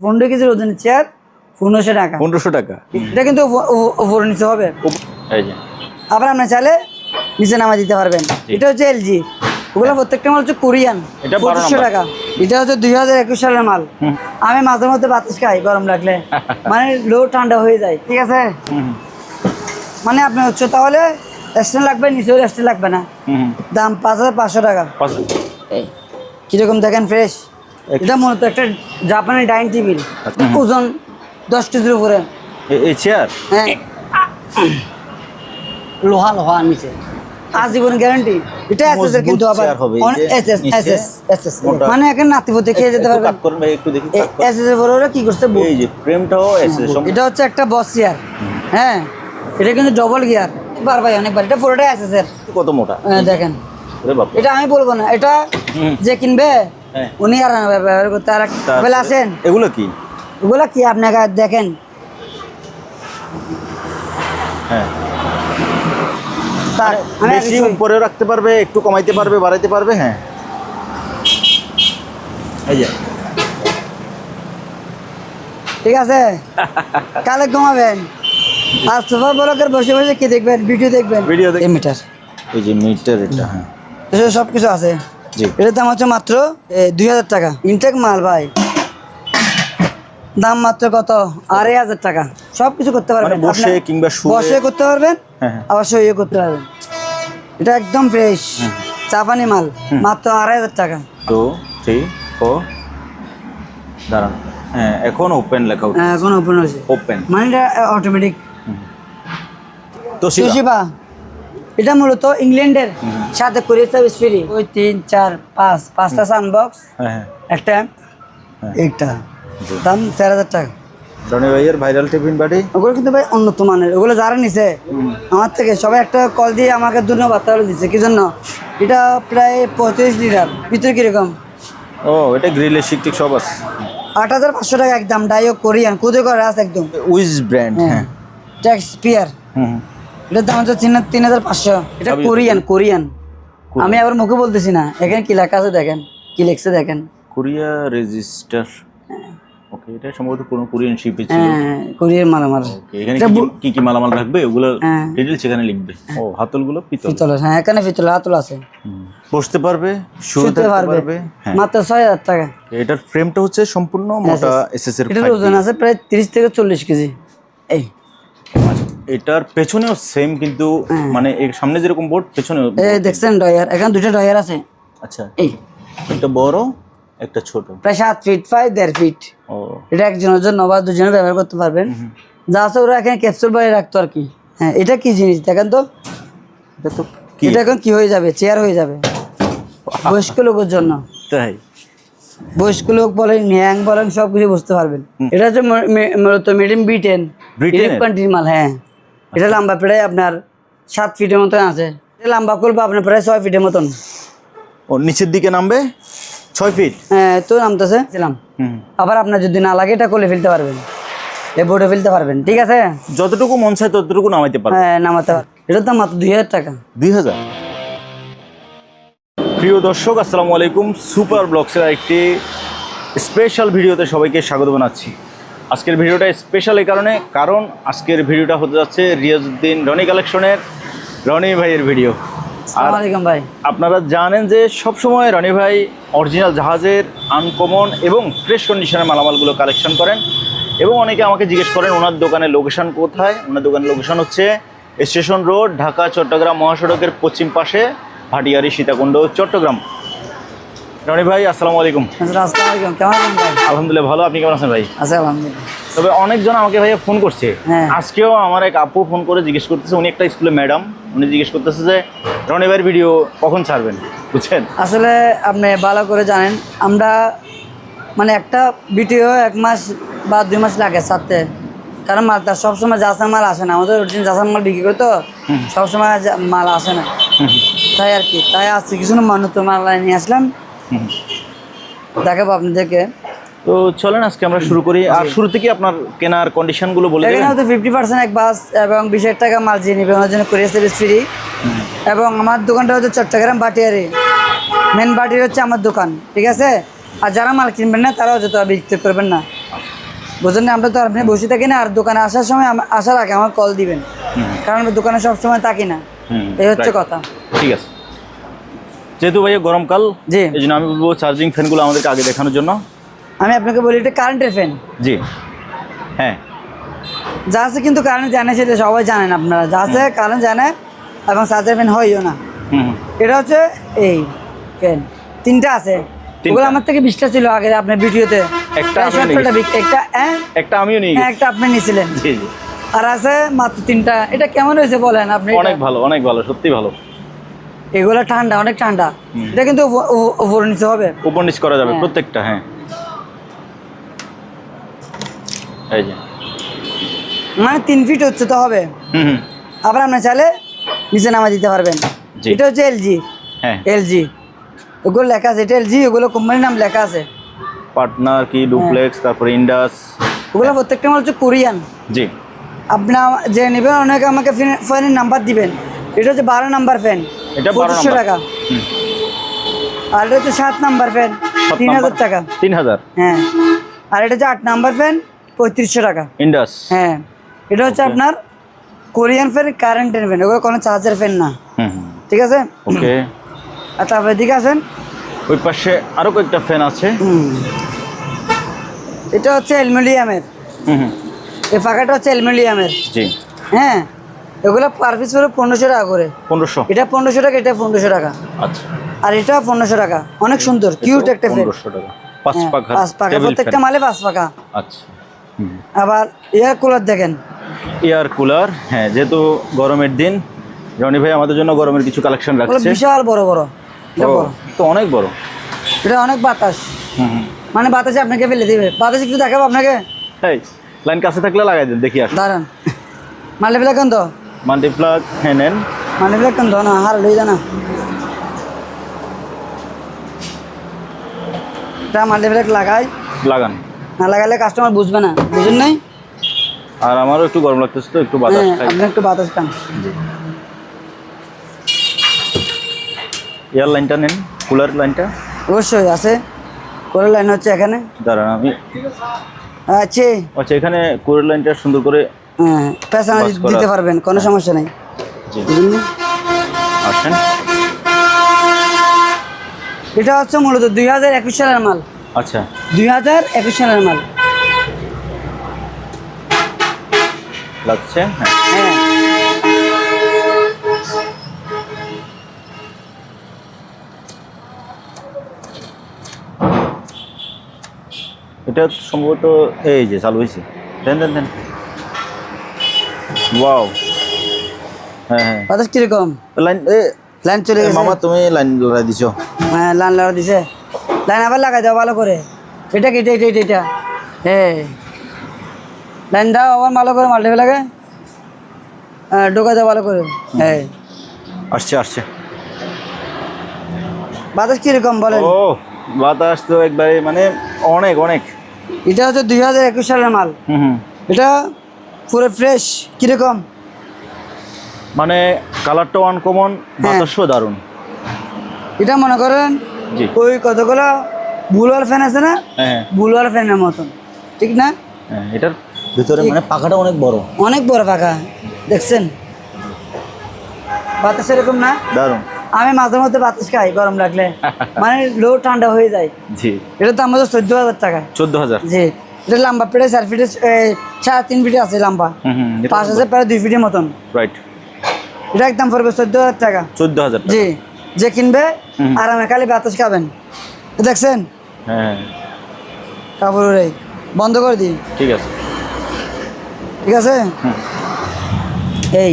15 কেজির ওজনের চেয়ার 1500 টাকা। 1500 টাকা। এটা কিন্তু উপরে নিচে হবে। এই যে আবার আপনি চাইলে নিচে নামা দিতে পারবেন। এটা হচ্ছে এলজি, ওগুলো প্রত্যেকটা মাল হচ্ছে কোরিয়ান। এটা 2500 টাকা। এটা হচ্ছে 2021 সালের মাল। আমি মাঝে মধ্যে বাতাস খাই গরম লাগলে, মানে লো ঠান্ডা হয়ে যায়। ঠিক আছে, মানে আপনি হচ্ছে তাহলে স্ট্যান্ড লাগবে, নিচেও স্ট্যান্ড লাগবে না। দাম 5500 টাকা। কিরকম দেখেন ফ্রেশ। এটা মূলত একটা জাপানি ডাইনিং টেবিল, ওজন 10 কেজির উপরে। এই চেয়ার হ্যাঁ, লোহা নিচে আজীবন গ্যারান্টি। এটা এসএস এর কিন্তু আবার এসএস মানে এখন নাতিপতি খেয়ে যেতে পারবে। কাট করুন ভাই একটু দেখি। এসএস এর বড়রা কি করছে, এই যে ফ্রেমটাও এসএস। এটা হচ্ছে একটা বস চেয়ার। হ্যাঁ, এটা কিন্তু ডবল গিয়ার। বার ভাই অনেকবার। এটা পুরোটা এসএস এর। কত মোটা দেখেন। ওরে বাপ, এটা আমি বলবো না, এটা যে কিনবে উনি আর ব্যবহার করতে। আর বলে আসেন, এগুলো কি? এগুলা কি আপনাকে দেখেন। হ্যাঁ, বেশি উপরেও রাখতে পারবে, একটু কমাইতে পারবে, বাড়াইতে পারবে। হ্যাঁ, এই যে ঠিক আছে। কালে ঘুমাবেন আর সোফা ব্লকের বসে বসে কি দেখবেন, ভিডিও দেখবেন। ভিডিও দেখবেন। মিটার, এই যে মিটার, এটা হ্যাঁ সব কিছু আছে। জি, এটার দাম হচ্ছে মাত্র 2000 টাকা। ইনটেক মাল ভাই, দাম মাত্র কত 2500 টাকা। সব কিছু করতে পারবেন, বসে কিংবা বসে করতে পারবেন, আবার শুয়ে করতে পারবেন। এটা একদম ফ্রেশ জাপানি মাল, মাত্র 2500 টাকা। 2 3 4 দাঁড়ান। হ্যাঁ, এখন ওপেন লেখা উঠছে। এখন ওপেন হয়েছে, ওপেন মানে এটা অটোমেটিক। তোশিবা, এটা মূলত ইংল্যান্ডের, সাথে কোরিয়ার সার্ভিস ফ্রি। ওই 3 4 5টা সানবক্স, একটা এইটা দাম 4000 টাকা। রনি ভাইয়ের ভাইরাল টিফিন বাটি, ওগুলো কিন্তু ভাই উন্নত মানের। ওগুলো যারা নিছে আমার থেকে সবাই একটা কল দিয়ে আমাকে ধন্যবাদ দিচ্ছে। কি জন্য? এটা প্রায় 35 লিটার। ভিতরে কিরকম? ও, এটা গ্রিল শিকটিক সব আছে। 8500 টাকা একদম। ডাইও কোরিয়ান, কুদে করে আছে একদম, উইজ ব্র্যান্ড। হ্যাঁ, টেক্সপিয়ার। এটার দাম হচ্ছে 3500। এটা কোরিয়ান। আমি আবার মুখে বলতেছি না, এখানে কি লেখা আছে দেখেন, কি লিখছে দেখেন। Korea register. ওকে, এটা সম্ভবত কোন কোরিয়ান শিপে ছিল। হ্যাঁ, কোরিয়ার মালামাল। ওকে, এখানে কি মালামাল রাখবে ওগুলো ডিটেইলস এখানে লিখবে। ও, হাতলগুলো পিতল। হ্যাঁ, এখানে পিতল হাতল আছে। বসতে পারবে, শুতে পারবে। মাত্র 6000 টাকা। এটার ফ্রেমটা হচ্ছে সম্পূর্ণ মোটা এসএস এর। এটার ওজন আছে প্রায় 30 থেকে 40 কেজি। এই এটার পেছনেও সেম, কিন্তু মানে এর সামনে যেরকম বোর্ড, পেছনেও এই দেখছেন ডয়ার। এখানে দুটো ডয়ার আছে। আচ্ছা, এই একটা বড়, একটা ছোট, প্রায় 7 ফিট 1.5 ফিট। ও, এটা একজনের জন্য বা দুজনের ব্যবহার করতে পারবেন। যা আছে ওরা এখানে ক্যাপসুল বাইরে রাখতো আর কি। হ্যাঁ, এটা কি জিনিস দেখেন তো। এটা তো কি? এটা এখন কি হয়ে যাবে, চেয়ার হয়ে যাবে বয়স্ক লোকের জন্য। তাই বয়স্ক লোক বলেন, ন্যাং বলেন, সব কিছু বুঝতে পারবেন। এটা হচ্ছে মূলত মেড ইন ব্রিটেন, কান্ট্রির মাল। হ্যাঁ, এটা লম্বা প্রায় আপনার 7 ফিটের মতন আছে। এটা লম্বা করবো আপনার প্রায় 6 ফিটের মতন। ও, নিচের দিকে নামবে 6 ফিট। হ্যাঁ, তো নামতেছে। আবার আপনার যদি না লাগে এটা কোলে ফেলতে পারবেন, এই বোর্ডে ফেলতে পারবেন। ঠিক আছে, যতটুকু মন চায় ততটুকু নামাইতে পারবেন। হ্যাঁ, নামাতে পারবেন। এটার দাম মাত্র 2000 টাকা। 2000। প্রিয় দর্শক, আসসালামু আলাইকুম। সুপার ব্লগসের একটি স্পেশাল ভিডিওতে সবাইকে স্বাগত জানাচ্ছি। আজকের ভিডিওটা স্পেশাল এই কারণ আজকের ভিডিওটা হতে যাচ্ছে রিয়াজউদ্দিন রনি কালেকশনের রনি ভাইয়ের ভিডিও। আসসালামু আলাইকুম ভাই। আপনারা জানেন যে সবসময় রনি ভাই অরিজিনাল জাহাজের আনকমন এবং ফ্রেশ কন্ডিশনের মালামালগুলো কালেকশন করেন, এবং অনেকে আমাকে জিজ্ঞেস করেন ওনার দোকানের লোকেশন কোথায়। ওনার দোকানের লোকেশন হচ্ছে স্টেশন রোড, ঢাকা চট্টগ্রাম মহাসড়কের পশ্চিম পাশে, ভাটিয়ারি, সীতাকুণ্ড, চট্টগ্রাম। রনি ভাই, আসসালামু আলাইকুম। আসসালামু আলাইকুম, কেমন আছেন ভাই? আলহামদুলিল্লাহ ভালো, আপনি কেমন আছেন ভাই? আচ্ছা, আলহামদুলিল্লাহ। তবে অনেকজন আমাকে ভাইয়া ফোন করছে। আজকেও আমার এক আপু ফোন করে জিজ্ঞেস করতেছে, উনি একটা স্কুলে ম্যাডাম, উনি জিজ্ঞেস করতেছে যে রনি ভাইয়ের ভিডিও কখন ছাড়বেন, বুঝছেন? আসলে আপনি ভালো করে জানেন, আমরা মানে একটা ভিডিও 1 মাস বা 2 মাস লাগে ছাড়তে, কারণ মালটা সবসময় জাসার মাল আসে না। আমাদের অরিজিনাল জাসার মাল বিক্রি করে তো সবসময় মাল আসে না, তাই আর কি। তাই আজকে কিছু নতুন মাল নিয়ে আসলাম, দেখাবো আপনাদেরকে। তো চলেন আজকে আমরা শুরু করি। আর শুরুতে কি আপনার কেনার কন্ডিশনগুলো বলে দেবেন? এখানে 50% এক বাস এবং 20,000 টাকা মাল দিয়ে নেবে, ওনার জন্য কোরিয়ার সার্ভিস ফ্রি। এবং আমার দোকানটা হচ্ছে চট্টগ্রাম ভাটিয়ারি, মেন ভাটিয়ারি হচ্ছে আমার দোকান। ঠিক আছে, আর যারা মাল কিনবেন না তারাও যত বিক্রি করবেন না। বুঝলেন না, আমরা তো আপনি বসে থাকি না, আর দোকানে আসার সময় আসার আগে আমার কল দিবেন, কারণ আমরা দোকানে সবসময় থাকি না, এই হচ্ছে right. কথা। ঠিক আছে, যেহেতু ভাইয়া গরমকাল, জি। এই জন্য আমি বলবো চার্জিং ফ্যানগুলো আমাদেরকে আগে দেখানোর জন্য। আমি আপনাকে বলি এটা কারেন্টের ফ্যান। জি, হ্যাঁ, যা আছে কিন্তু কারেন্ট জানে, সেটা সবাই জানেন আপনারা, যা আছে কারেন্ট জানে এবং চার্জার ফ্যান হয়ও না। এটা হচ্ছে এই ফ্যান তিনটা আছে, ওগুলো আমার থেকে 20টা ছিল আগে আপনার ভিডিওতে, একটা একটা আমিও নিয়ে গেছি, একটা আপনি নিয়েছিলেন, জি জি, আর আছে মাত্র 3টা। এটা কেমন হয়েছে বলেন আপনি? অনেক ভালো, অনেক ভালো, সত্যি ভালো। এগুলো ঠান্ডা, অনেক ঠান্ডা। এটা কিন্তু উপর নিচে হবে, উপর নিচ করা যাবে প্রত্যেকটা। হ্যাঁ, এই যে মানে 3 ফিট হচ্ছে তো হবে। আবার আপনি চাইলে নিচে নামা দিতে পারবেন। জি। এটা হচ্ছে এলজি। হ্যাঁ, এলজি ওগুলো লেখা আছে, এটা এলজি, ওগুলো কোম্পানির নাম লেখা আছে, পার্টনার কি, ডুপ্লেক্স, তারপরে ইন্ডাস, ওগুলো প্রত্যেকটা মাল হচ্ছে কোরিয়ান। জি। আপনার যে নেবেন অনেকে আমাকে ফ্যানের নাম্বার দিবেন। এটা হচ্ছে 12 নাম্বার ফ্যান, এটা 12 2500 নাম্বার টাকা। আর এটা হচ্ছে 7 নাম্বার ফ্যান, 3000 টাকা। 3000। হ্যাঁ, আর এটা হচ্ছে 8 নাম্বার ফ্যান, 3500 টাকা। ইন্ডাস। হ্যাঁ, এটা হচ্ছে আপনার কোরিয়ান ফ্যান, কারেন্টের ফ্যান, ওগুলো কোনো চার্জার ফ্যান না। ঠিক আছে, ওকে। আর তারপরে এদিকে আসেন, ওই পাশে আরো কয়েকটা ফ্যান আছে। এটা হচ্ছে অ্যালুমিনিয়ামের, এই ফাঁকাটা হচ্ছে অ্যালুমিনিয়ামের। জি। হ্যাঁ, এগুলো পার পিস পড়ে 1500 টাকা করে। 1500। এটা 1500 টাকা, এটা 1500 টাকা। আচ্ছা। আর এটা 1500 টাকা, অনেক সুন্দর কিউট একটা ফ্যান। 1500 টাকা, 5 পাখা, 5 পাখা, প্রত্যেকটা মালে 5 পাখা। আচ্ছা। আবার এয়ার কুলার দেখেন, এয়ার কুলার। হ্যাঁ, যেহেতু গরমের দিন, রনি ভাই আমাদের জন্য গরমের কিছু কালেকশন ওগুলো রাখছে। বিশাল বড় বড়, এটা বড়, তো অনেক বড়, এটা অনেক বাতাস, মানে বাতাসে আপনাকে ফেলে দিবে। বাতাস একটু দেখাবো আপনাকে, এই লাইন কাছে থাকলে লাগাই দেন, দেখি আসুন। দাঁড়ান, মাল্টি প্লাগ কেন তো, মাল্টিপ্লাগ। হ্যাঁ, নেন। মাল্টি প্লাগ কেন তো না, হার লই জানা, এটা মাল্টি প্লাগ লাগাই, লাগান। না লাগালে কাস্টমার বুঝবে না, বুঝেন নাই? আর আমারও একটু গরম লাগতেছে, তো একটু বাতাস খাই। আপনি একটু বাতাস পান। এয়ার লাইনটা নেন, কুলার লাইনটা। অবশ্যই আছে, কোরের লাইন হচ্ছে এখানে। দাঁড়ান, আমি আছে, আচ্ছা, এখানে কুলার লাইনটা সুন্দর করে হ্যাঁ, পেছনে বাস করা দিতে আছে। পারবেন, কোনো সমস্যা নেই। জি। বুঝলেন? আসেন। এটা হচ্ছে মূলত 2021 সালের মাল, আচ্ছা। 2021 সালের মাল। লাগছে। হ্যাঁ, হ্যাঁ, এটা সম্ভবত এই যে চালু হয়েছে। দেন দেন দেন। ওয়াও। হ্যাঁ হ্যাঁ, বাতাস কিরকম? লাইন লাইন চলে গেছে। মামা, তুমি লাইন লড়াই দিছো। হ্যাঁ, লাইন লাগা দিছে, লাইন আবার লাগাই দাও ভালো করে। এটা কি, এটা হ্যাঁ, লাইন দাও আবার ভালো করে, মাল্টি লাগে, হ্যাঁ, ঢোকা দাও ভালো করে। হ্যাঁ, আসছে আসছে। বাতাস কিরকম বলেন? ও, বাতাস তো একবারে মানে অনেক অনেক। এটা হচ্ছে 2021 সালের মাল, এটা পুরো ফ্রেশ। কিরকম মানে কালারটাও আনকমন, বাতাসও দারুণ। এটা মনে করেন জি। ওই কতগুলো বুলওয়ার ফ্যান আছে না, হ্যাঁ বুলওয়ার ফ্যানের মতন, ঠিক না? হ্যাঁ, এটার ভিতরে মানে পাখাটা অনেক বড়, অনেক বড় পাখা, দেখছেন? বাতাস এরকম না, দারুণ। আমি মাঝে মধ্যে বাতাস খাই গরম লাগলে, মানে লো ঠান্ডা হয়ে যায়। জি। এটা দাম হচ্ছে 14,000 টাকা। 14,000। জি, এটা লম্বা প্রায় 4 ফিটের, 3.5 ফিটে আছে লম্বা, 5 আছে প্রায় 2 ফিটের মতন। রাইট। এটা একদম পড়বে 14,000 টাকা। 14,000। জি, যে কিনবে আরামে খালি বাতাস খাবেন। দেখছেন? হ্যাঁ, কাপড় উড়ে বন্ধ করে দিই, ঠিক আছে। ঠিক আছে, এই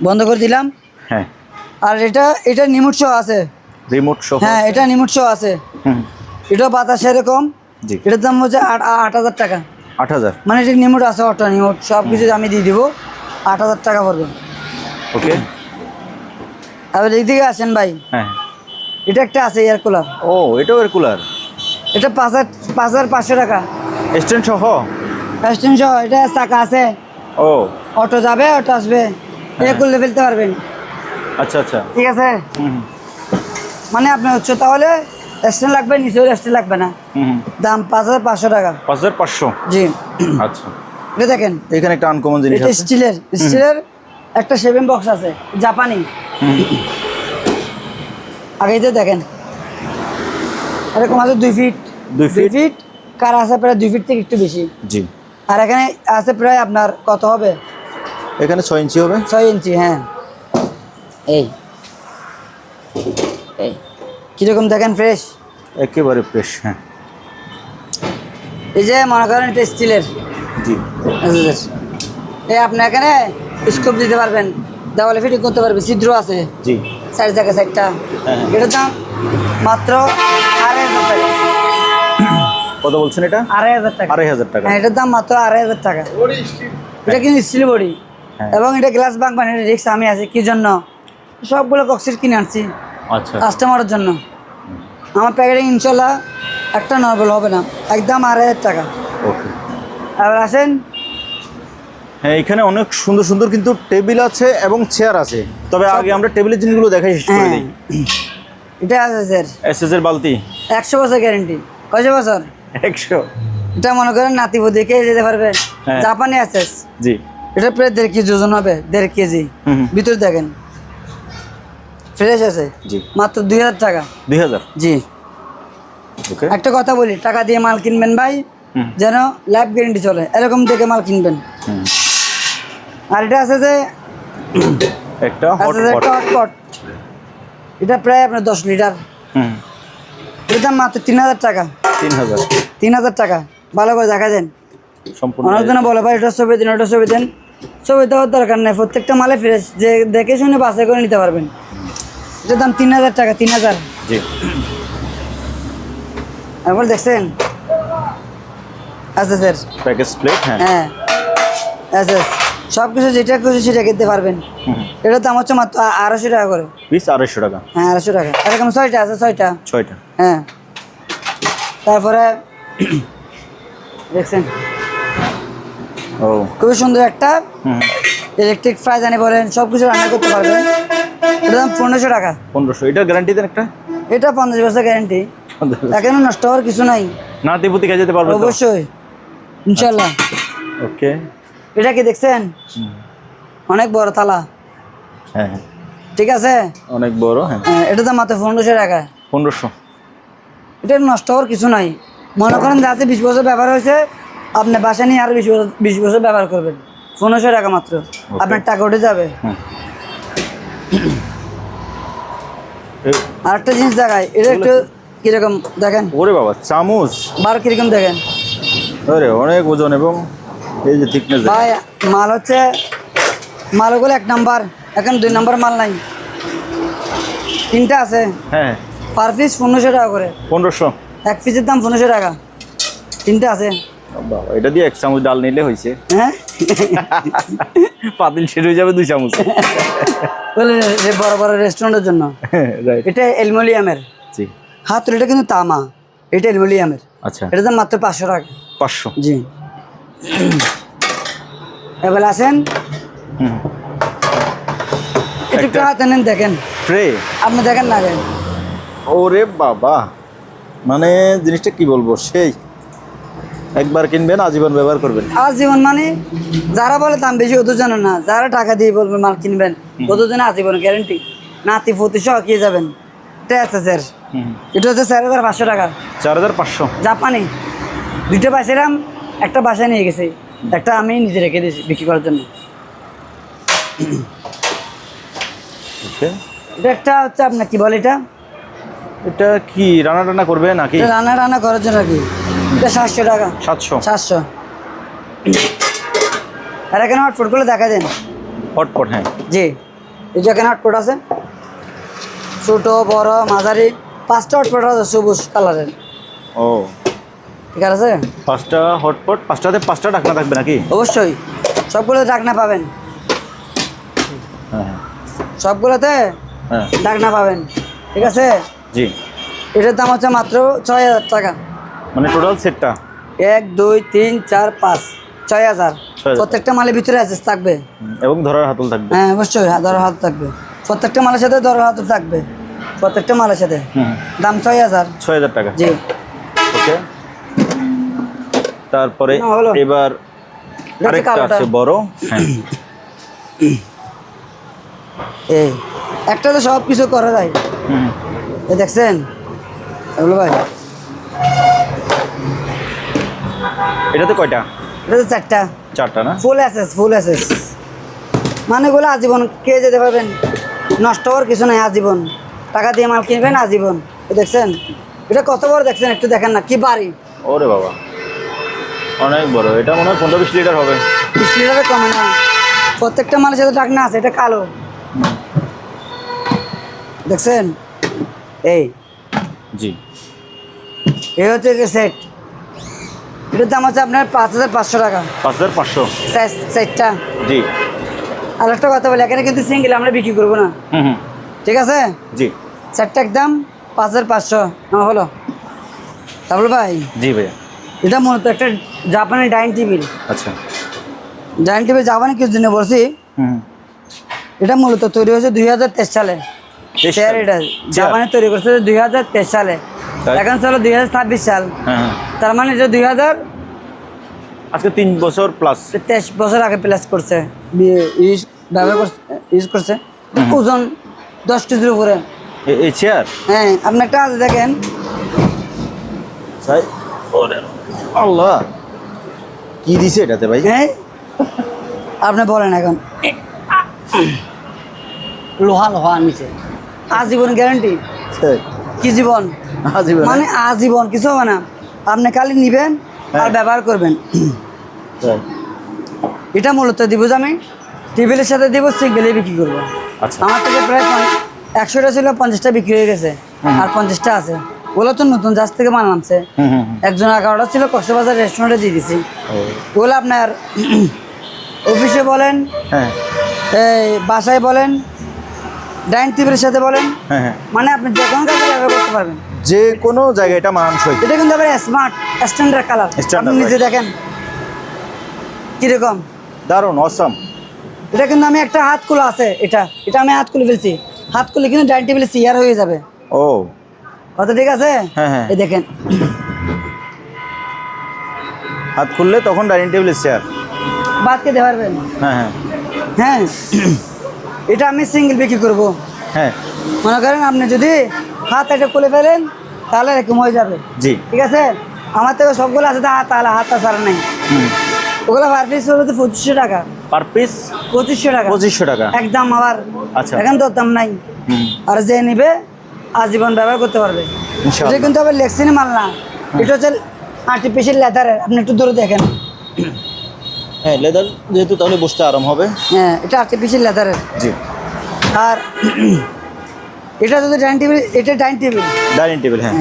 বন্ধ করে দিলাম। হ্যাঁ, আর এটা রিমোট সহ আছে। রিমোট সহ। হ্যাঁ, এটা রিমোট সহ আছে। এটা বাতাস এরকম। জি। এটার দাম হচ্ছে 8,000 টাকা। 8,000। মানে এটা রিমোট আছে, অটো রিমোট সব কিছু আমি দিয়ে দিব, 8,000 টাকা পড়বে। ওকে। আবার এইদিকে আসেন ভাই, হ্যাঁ, এটা একটা আছে এয়ার কুলার, ও এটাও এর কুলার। এটা 5,500 টাকা। স্ট্যান্ড সহ। স্ট্যান্ড সহ, এটা চাকা আছে, ও অটো যাবে, অটো আসবে, এ করলে ফেলতে পারবেন। আচ্ছা আচ্ছা। ঠিক আছে, মানে আপনি হচ্ছে তাহলে স্ট্যান্ড লাগবে, নিচে হলে স্ট্যান্ড লাগবে না। দাম 5500 টাকা। 5500। জি। আচ্ছা, এটা দেখেন, এখানে একটা আনকমন জিনিস এটা আছে। স্টিলের একটা শেভিং বক্স আছে, জাপানি। আগে যে দেখেন, এরকম আছে 2 ফিট। 2 ফিট। কার আছে প্রায় 2 ফিট থেকে একটু বেশি। জি। আর এখানে আছে প্রায় আপনার কত হবে? এখানে 6 ইঞ্চি হবে। 6 ইঞ্চি, হ্যাঁ। এই এই কিরকম দেখেন, ফ্রেশ, একেবারে ফ্রেশ। হ্যাঁ, এই যে মনে করেন এটা স্টিলের। জি। এই আপনি এখানে স্কোপ দিতে পারবেন, দেওয়ালে ফিটিং করতে পারবেন, ছিদ্র আছে। জি। সাইড থেকে সাইডটা। হ্যাঁ। এটার দাম মাত্র 2500 টাকা। কত বলছেন এটা? 2500 টাকা। 2500 টাকা। হ্যাঁ, এটার দাম মাত্র 2500 টাকা। এটা কিন্তু স্টিল বডি, হ্যাঁ। এবং এটা গ্লাস ভাঙবেন, এটা রিক্স আমি আছি কি জন্য, সবগুলো বক্সের কিনে আনছি আচ্ছা। কাস্টমারের জন্য। আমার প্যাকেটিং ইনশাল্লাহ একটা নর্মাল হবে না, একদম 2500 টাকা। ওকে। এবার আসেন, হ্যাঁ, এখানে অনেক সুন্দর সুন্দর কিন্তু টেবিল আছে এবং চেয়ার আছে। তবে আগে আমরা টেবিলের জিনিসগুলো দেখাই শেষ করে দিই। এটা আছে স্যার এসএস এর বালতি। 100 বছর গ্যারেন্টি। কয় বছর? 100। এটা মনে করেন নাতি বুদিকে যেতে পারবে। হ্যাঁ। জাপানি আছে। জি। এটা প্রায় 1.5 কেজি ওজন হবে, 1.5 কেজি। ভিতরে দেখেন ফ্রেশ আছে। জি। মাত্র 2000 টাকা। 2000। জি। ওকে। একটা কথা বলি, টাকা দিয়ে মাল কিনবেন ভাই, যেন লাইফ গ্যারেন্টি চলে, এরকম দেখে মাল কিনবেন। আর এটা আছে যে একটা হটপট। হটপট, এটা প্রায় আপনার 10 লিটার। এটার দাম মাত্র 3000 টাকা। 3000। 3000 টাকা। ভালো করে দেখা দেন। সম্পূর্ণ। অনেক জনে বলে ভাই এটা ছবি দিন, ওটা ছবি দেন। ছবি দেওয়ার দরকার নেই, প্রত্যেকটা মালে ফ্রেশ, যে দেখে শুনে বাছাই করে নিতে পারবেন। এটার দাম 3000 টাকা। 3000। জি। তারপর দেখছেন আচ্ছা স্যার, প্যাকেজ প্লেট। হ্যাঁ। হ্যাঁ আচ্ছা, সব কিছু যেটা খুশি সেটা কিনতে পারবেন। এটার দাম হচ্ছে মাত্র 250 টাকা করে পিস 250 টাকা। হ্যাঁ, 250 টাকা। এরকম 6টা আছে, 6টা। 6টা। হ্যাঁ। তারপরে দেখছেন ও, খুবই সুন্দর একটা ইলেকট্রিক ফ্রাই জানি বলেন, সব কিছু রান্না করতে পারবেন। এটার দাম 1500 টাকা। 1500। এটার গ্যারান্টি দেন একটা? এটা 50 বছর গ্যারেন্টি, এখনো নষ্ট হওয়ার কিছু নাই। না তিপুতি খেয়ে যেতে পারবে তো? অবশ্যই, ইনশাল্লাহ। ওকে। এটা কি দেখছেন, অনেক বড় থালা। হ্যাঁ, ঠিক আছে, অনেক বড়। হ্যাঁ। এটা দাম মাত্র 1500 টাকা। 1500। এটা নষ্ট হওয়ার কিছু নাই। মনে করেন যাতে 20 বছর ব্যবহার হয়েছে, আপনি বাসা নিয়ে আরো 20 বছর ব্যবহার করবেন। 1500 টাকা মাত্র, আপনার টাকা উঠে যাবে। আরেকটা জিনিস দেখায়, এটা একটু কিরকম দেখেন। ওরে বাবা, চামচ বার কিরকম দেখেন। আরে অনেক ওজন, এবং এই যে থিকনেস। ভাই মাল হচ্ছে, মালগুলো 1 নাম্বার, এখন 2 নাম্বার মাল নাই। 3টা আছে। হ্যাঁ। পার পিস 1500 টাকা করে। 1500। এক পিসের দাম 1500 টাকা। 3টা আছে। বাবা, এটা দিয়ে 1 চামচ ডাল নিলে হয়েছে। হ্যাঁ, পাতিল শেষ হয়ে যাবে 2 চামচ। বলে বড় বড় রেস্টুরেন্টের জন্য। রাইট। এটা অ্যালুমিনিয়ামের। জি। হাতুড়িটা কিন্তু তামা, এটা অ্যালুমিনিয়ামের। আচ্ছা। এটার দাম মাত্র 500 টাকা। 500। জি। এবার আসেন, একটু হাতে নেন, দেখেন ট্রে। আপনি দেখেন না আগে। ওরে বাবা, মানে জিনিসটা কি বলবো, সেই একবার কিনবেন আজীবন ব্যবহার করবেন। আজীবন মানে যারা বলে দাম বেশি ওদের জন্য না, যারা টাকা দিয়ে বলবেন মাল কিনবেন ওদের জন্য আজীবন গ্যারেন্টি। নাতি ফুতি সহ কিয়ে যাবেন। এটা আছে স্যার, এটা হচ্ছে 4500 টাকা। 4500। জাপানি। 2টা পাইছিলাম, একটা বাসায় নিয়ে গেছি, একটা আমি নিজে রেখে দিয়েছি বিক্রি করার জন্য। ওকে। এটা একটা হচ্ছে আপনার কি বলে, এটা কি রান্না টান্না করবে নাকি? এটা রান্না করার জন্য কি। এটা 700 টাকা। 700। আর এখানে হটপটগুলো দেখা দেন। হটপট। হ্যাঁ। জি, এই যে এখানে হটপট আছে, ছোট বড় মাঝারি, 5টা হটপট আছে সবুজ কালারের। ও, ঠিক আছে। 5টা হটপট, 5টাতে 5টা ঢাকনা থাকবে নাকি? অবশ্যই, সবগুলো ঢাকনা পাবেন। হ্যাঁ। সবগুলোতে হ্যাঁ। ঢাকনা পাবেন। ঠিক আছে। জি। এটার দাম হচ্ছে মাত্র 6000 টাকা। মানে টোটাল সেটটা 1 2 3 4 5 6000। 6000 প্রত্যেকটা মালের ভিতরে অ্যাসেস থাকবে, এবং ধরার হাতল থাকবে। হ্যাঁ অবশ্যই ধরার হাত থাকবে। প্রত্যেকটা মালের সাথে ধরার হাত থাকবে। প্রত্যেকটা মালের সাথে দাম 6000। 6000 টাকা। জি। ওকে, তারপরে না, হলো। এবার আরেকটা কালোটা। আছে বড়। হ্যাঁ, এই একটা তো সব কিছু করা যায়। এই দেখছেন এগুলো ভাই, এটাতে কয়টা? এটা তো 4টা। 4টা না? ফুল এসএস মানে এগুলো আজীবন কে যেতে পারবেন, নষ্ট হওয়ার কিছু নাই, আজীবন টাকা দিয়ে মাল কিনবেন আজীবন। এই দেখছেন এটা কত বড়, দেখছেন একটু দেখেন না কি বাড়ি। ওরে বাবা, অনেক বড়। এটা মনে হয় 15-20 লিটার হবে। 20 লিটারে কমে না। প্রত্যেকটা মালের সাথে ঢাকনা আছে, এটা কালো দেখছেন। এই জি। এই হচ্ছে সেট, এটার দাম আছে আপনার 5500 টাকা। 5500? সেটটা। জি। আর একটা কথা বলি, এখানে কিন্তু সিঙ্গেল আমরা বিক্রি করবো না, ঠিক আছে? জি। সেটটা একদম 5500 হলো। তারপর ভাই, জি ভাইয়া। এটা মূলত একটা জাপানি ডাইনিং টেবিল। আচ্ছা। ডাইনিং টেবিল জাপানি কিছু জন্য বলছি, এটা মূলত তৈরি হয়েছে 2023 সালে। চেয়ার এটা জাপানে তৈরি করছে 2023 সালে, এখন চলো 2026 সাল। তার মানে এটা 2000 আজকে 3 বছর প্লাস, 23 বছর আগে প্লাস করছে, ইউজ করছে। ওজন 10 কেজির উপরে এই চেয়ার। হ্যাঁ, আপনি একটা আছে দেখেন। আল্লাহ, কি দিছে এটাতে ভাই? হ্যাঁ, আপনি বলেন এখন। লোহা নিচে, আজীবন গ্যারান্টি। কি জীবন? আজীবন মানে আজীবন, কিছু হবে না। আপনি খালি নিবেন আর ব্যবহার করবেন। এটা মূলত দিব যে আমি টেবিলের সাথে দিব, সিঙ্গেলে বিক্রি করবো। আচ্ছা। আমার থেকে প্রায় 100টা ছিল, 50টা বিক্রি হয়ে গেছে, আর 50টা আছে। ওগুলো তো নতুন জাহাজ থেকে মাল নামছে। একজন 11টা ছিল, কক্সবাজার রেস্টুরেন্টে দিয়ে দিছি। ওগুলো আপনার অফিসে বলেন, এই বাসায় বলেন, ডাইনিং টেবিলের সাথে বলেন, মানে আপনি যে কোনো কাজে ব্যবহার করতে পারবেন, যে কোনো জায়গায়। এটা মানানসই। এটা কিন্তু আবার স্মার্ট স্ট্যান্ডার্ড কালার। আপনি নিজে দেখেন কিরকম দারুণ, অসাম। এটা কিন্তু আমি একটা হাত খুলে আছে, এটা আমি হাত খুলে ফেলছি। হাত খুলে কিন্তু ডাইনিং টেবিলে চেয়ার হয়ে যাবে। ও, কথা ঠিক আছে? এই দেখেন, হাত খুললে তখন ডাইনিং টেবিলের চেয়ার বাদ খেতে পারবেন। হ্যাঁ, এটা আমি সিঙ্গেল বিক্রি করবো। মনে করেন আপনি যদি হাত এটা খুলে ফেলেন তাহলে এরকম হয়ে যাবে। জি। ঠিক আছে, আমার থেকে সবগুলো আছে, তাহলে হাত ছাড়া নাই। ওগুলো পার পিস হলো তো 2500 টাকা। পার পিস 2500 টাকা। 2500 টাকা একদম। আবার আচ্ছা, এখন তো দাম নাই। আর যে নিবে আজীবন ব্যবহার করতে পারবে। এটা কিন্তু আবার লেক্সিনি মাল না, এটা হচ্ছে আর্টিফিশিয়াল লেদারের। আপনি একটু দূরে দেখেন। হ্যাঁ, লেদার যেহেতু, তাহলে বসতে আরাম হবে। হ্যাঁ, এটা আর্টিফিশিয়াল লেদারের। জি। আর এটা যদি ডাইনিং টেবিল, এটা ডাইনিং টেবিল। হ্যাঁ,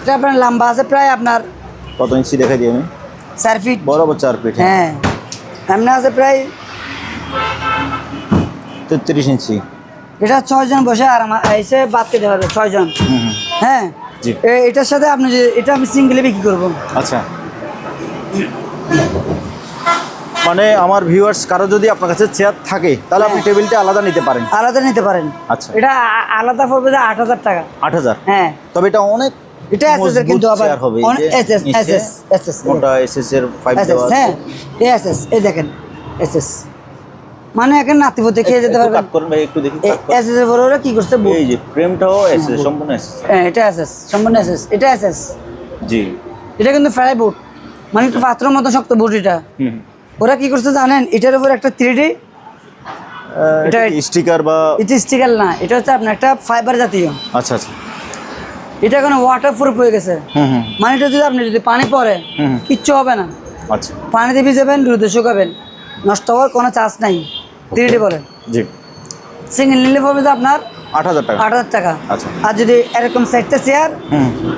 এটা আপনার লম্বা আছে প্রায় আপনার কত ইঞ্চি দেখাই দিই আমি? 4 ফিট বরাবর 4 ফিট। হ্যাঁ, এমনি আছে প্রায় 33 ইঞ্চি। এটা 6 জন বসে আর এসে বাদ খেতে পারবে, 6 জন। হ্যাঁ, জি। এটার সাথে আপনি এটা আমি সিঙ্গেলে বিক্রি করবো। আচ্ছা, মানে আমার ভিউয়ার্স কারো যদি আপনার কাছে চেয়ার থাকে তাহলে আপনি টেবিলটা আলাদা নিতে পারেন। আলাদা নিতে পারেন। আচ্ছা। এটা আলাদা পড়বে 8000 টাকা। 8000? হ্যাঁ। তবে এটা অনেক, এটা এসএস এর কিন্তু আবার হবে। এসএস মোটা এসএস এর 5 দেওয়া আছে। হ্যাঁ, এসএস, এই দেখেন এসএস, মানে এখন নাতিপতি খেয়ে যেতে পারবেন। কাট করেন ভাই, একটু দেখি। এসএস এর বড় কি করছে? এই যে ফ্রেমটাও এসএস, সম্পূর্ণ এসএস। হ্যাঁ, এটা এসএস, সম্পূর্ণ এসএস। এটা এসএস। জি। এটা কিন্তু ফ্রাই বুট, মানে একটু পাথরের মতো শক্ত বুট। এটা ওরা কি করছে জানেন, এটার উপর একটা 3D এটা স্টিকার বা এটা স্টিকার না, এটা হচ্ছে আপনার একটা ফাইবার জাতীয়। আচ্ছা আচ্ছা। এটা এখন ওয়াটার প্রুফ হয়ে গেছে। মানে এটা যদি আপনি পানি পড়ে কিচ্ছু হবে না। আচ্ছা। পানিতে ভিজাবেন, রোদে শুকাবেন, নষ্ট হওয়ার কোনো চান্স নাই। 3D বলে। জি। সিঙ্গেল নিলে পড়বে যে আপনার 8000 টাকা। 8000 টাকা। আচ্ছা। আর যদি এরকম 4টা চেয়ার,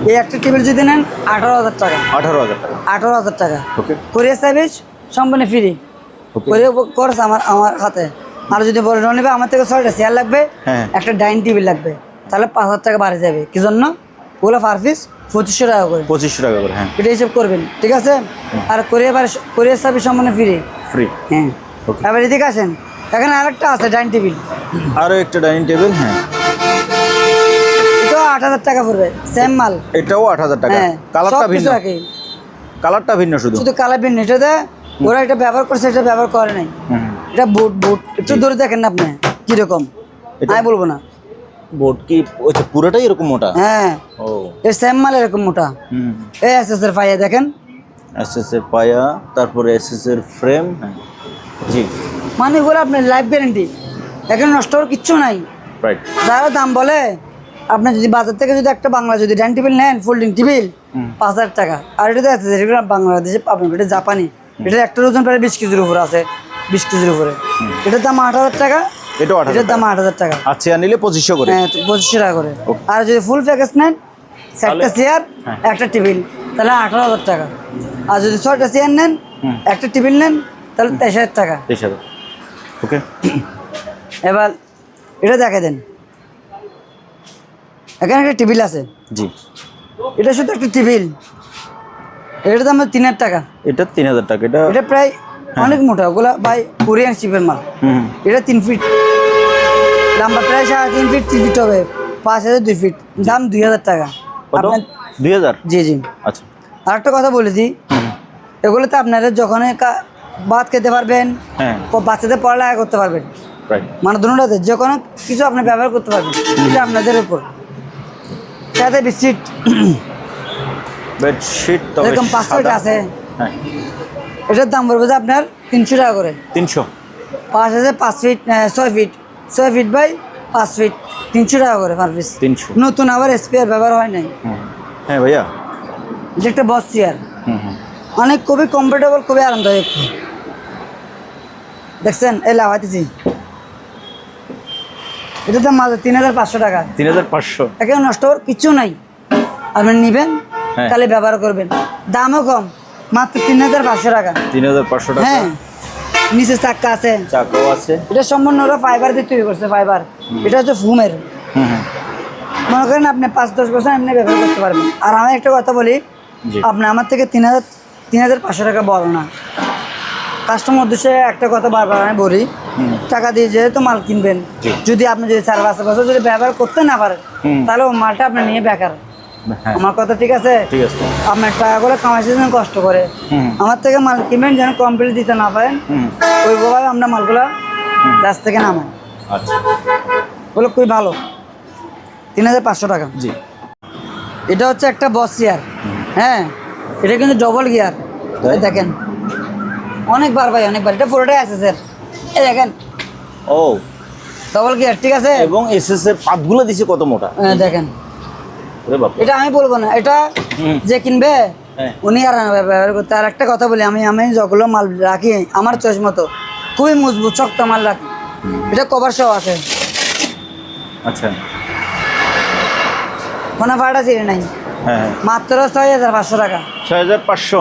এই একটা টেবিল যদি নেন 18000 টাকা। 18000 টাকা। 18000 টাকা। ওকে। কুরিয়ার সার্ভিস সম্পূর্ণ ফ্রি। কুরিয়ার খরচ আমার হাতে। আর যদি বলে নেবে আমার থেকে 6টা চেয়ার লাগবে, একটা ডাইনিং টেবিল লাগবে, তাহলে 5000 টাকা বাড়ে যাবে। কি জন্য? ওগুলো পার পিস 2500 টাকা করে। 2500 টাকা করে। হ্যাঁ, এটা হিসেব করবেন, ঠিক আছে? আর কুরিয়ার সার্ভিস সম্পূর্ণ ফ্রি। হ্যাঁ। এবার এদিকে আসেন, এখানে আরেকটা আছে ডাইনিং টেবিল। আরও একটা ডাইনিং টেবিল। হ্যাঁ, 8,000 টাকা পড়বে, সেম মাল। এটাও 8,000 টাকা। হ্যাঁ, কালারটা সব ভিন্ন, কিছু একই। কালারটা ভিন্ন শুধু। শুধু কালার ভিন্ন। এটাতে ওরা এটা ব্যবহার করছে, এটা ব্যবহার করে নাই। এটা বুট একটু ধরে দেখেন না আপনি কিরকম, আমি বলবো না। বোর্ড কি আচ্ছা পুরোটাই এরকম মোটা? হ্যাঁ, ও এর সেম মাল এরকম মোটা। এই এসএস এর পাইয়া দেখেন, এসএস এর পায়া, তারপরে এসএস এর ফ্রেম। হ্যাঁ জি, মানে এগুলো আপনার লাইফ গ্যারেন্টি, এখানে নষ্ট হওয়ার কিচ্ছু নাই। রাইট। যারা দাম বলে, আপনি যদি বাজার থেকে যদি একটা বাংলা যদি ডাইনিং টেবিল নেন, ফোল্ডিং টেবিল 5,000 টাকা, আর এটাতে আছে যেগুলো বাংলাদেশে পাবেন, এটা জাপানি, এটা একটা ওজন প্রায় 20 কেজির উপরে আছে, 20 কেজির উপরে। এটার দাম 8,000 টাকা, এটাও 8,000 এটার দাম 8,000 টাকা। আর চেয়ার নিলে 2500 করে। হ্যাঁ, 2500 টাকা করে। আর যদি ফুল প্যাকেজ নেন, 7টা চেয়ার একটা টেবিল, তাহলে 18,000 টাকা। আর যদি 6টা চেয়ার নেন, একটা টেবিল নেন, তাহলে 23,000 টাকা। 23,000। ওকে, এবার এটা দেখে দেন, এখানে একটা টেবিল আছে। জি, এটা শুধু একটা টেবিল, এটার দাম 3,000 টাকা। এটা 3,000 টাকা। এটা এটা প্রায় অনেক মোটা, ওগুলা ভাই কোরিয়ান শিপের মাল। এটা 3 ফিট লম্বা, প্রায় 3.5 ফিট, 3 ফিট হবে, 5,000 2 ফিট, দাম 2,000 টাকা। কত? আপনার 2,000। জি জি। আচ্ছা, আর একটা কথা বলে দিই, এগুলোতে আপনারা যখন ভাত খেতে পারবেন, হ্যাঁ বাচ্চাদের পড়ালেখা করতে পারবেন, রাইট। মানে দুটোতে যে কোনো কিছু আপনি ব্যবহার করতে পারবেন, এটা আপনাদের উপর। সাথে বেডশিট, বেডশিট তবে এরকম 500 আছে, হ্যাঁ এটার দাম পড়বে যে আপনার 300 টাকা করে। 300। 5 আছে 5 feet, 6 feet, 6 feet by 5 feet, 300 টাকা করে পার পিস। 300। নতুন, আবার স্পেয়ার ব্যবহার হয় নাই। হ্যাঁ ভাইয়া। যে একটা বস চেয়ার, অনেক খুবই কমফোর্টেবল, খুবই আরামদায়ক। দেখছেন, এই লাগাইতেছি, এটা দাম মাত্র 3,500 টাকা। 3,500। একেবারে নষ্ট হওয়ার কিছু নাই, আপনি নেবেন, হ্যাঁ। তাহলে ব্যবহার করবেন, দামও কম, মাত্র 3,500 টাকা। 3,500 টাকা। হ্যাঁ, নিচে চাক্কা আছে, চাকাও আছে। এটা সম্পূর্ণ ওরা ফাইবার দিয়ে তৈরি করছে, ফাইবার। এটা হচ্ছে ফুমের। মনে করেন আপনি 5-10 বছর এমনি ব্যবহার করতে পারবেন। আর আমি একটা কথা বলি, জি। আপনি আমার থেকে 3,500 টাকা বড় না। কাস্টমার উদ্দেশ্যে একটা কথা বারবার আমি বলি, টাকা দিয়ে যেহেতু মাল কিনবেন, যদি আপনি যদি 4-5 বছর যদি ব্যবহার করতে না পারেন, তাহলে ওই মালটা আপনি নিয়ে বেকার। হ্যাঁ আমার কথা ঠিক আছে? ঠিক আছে। আপনার টাকাগুলো কামাইছেন কষ্ট করে, আমার থেকে মাল কিনবেন যেন কমপ্লিট দিতে না পারেন, ওইভাবে আমরা মালগুলো গাছ থেকে নামাই। আচ্ছা, বলো খুবই ভালো। 3,500 টাকা। জি। এটা হচ্ছে একটা বস চেয়ার। হ্যাঁ, এটা কিন্তু ডবল গিয়ার, দেখেন অনেকবার ভাই, অনেকবার। এটা পুরোটাই আছে স্যার, এই দেখেন ও ডবল গিয়ার, ঠিক আছে। এবং এসএস এর পাতগুলো দিছে কত মোটা, দেখেন। ওরে বাপ। এটা আমি বলবো না, এটা যে কিনবে হ্যাঁ। উনি আর ব্যবহার করতে। আর একটা কথা বলি, আমি যতগুলো মাল রাখি আমার চয়েস মতো, খুবই মজবুত শক্ত মাল রাখি। এটা কভার সহ আছে, আচ্ছা, কোনো ফাটা চিড়ে নাই, হ্যাঁ। মাত্র 6,500 টাকা। 6,500।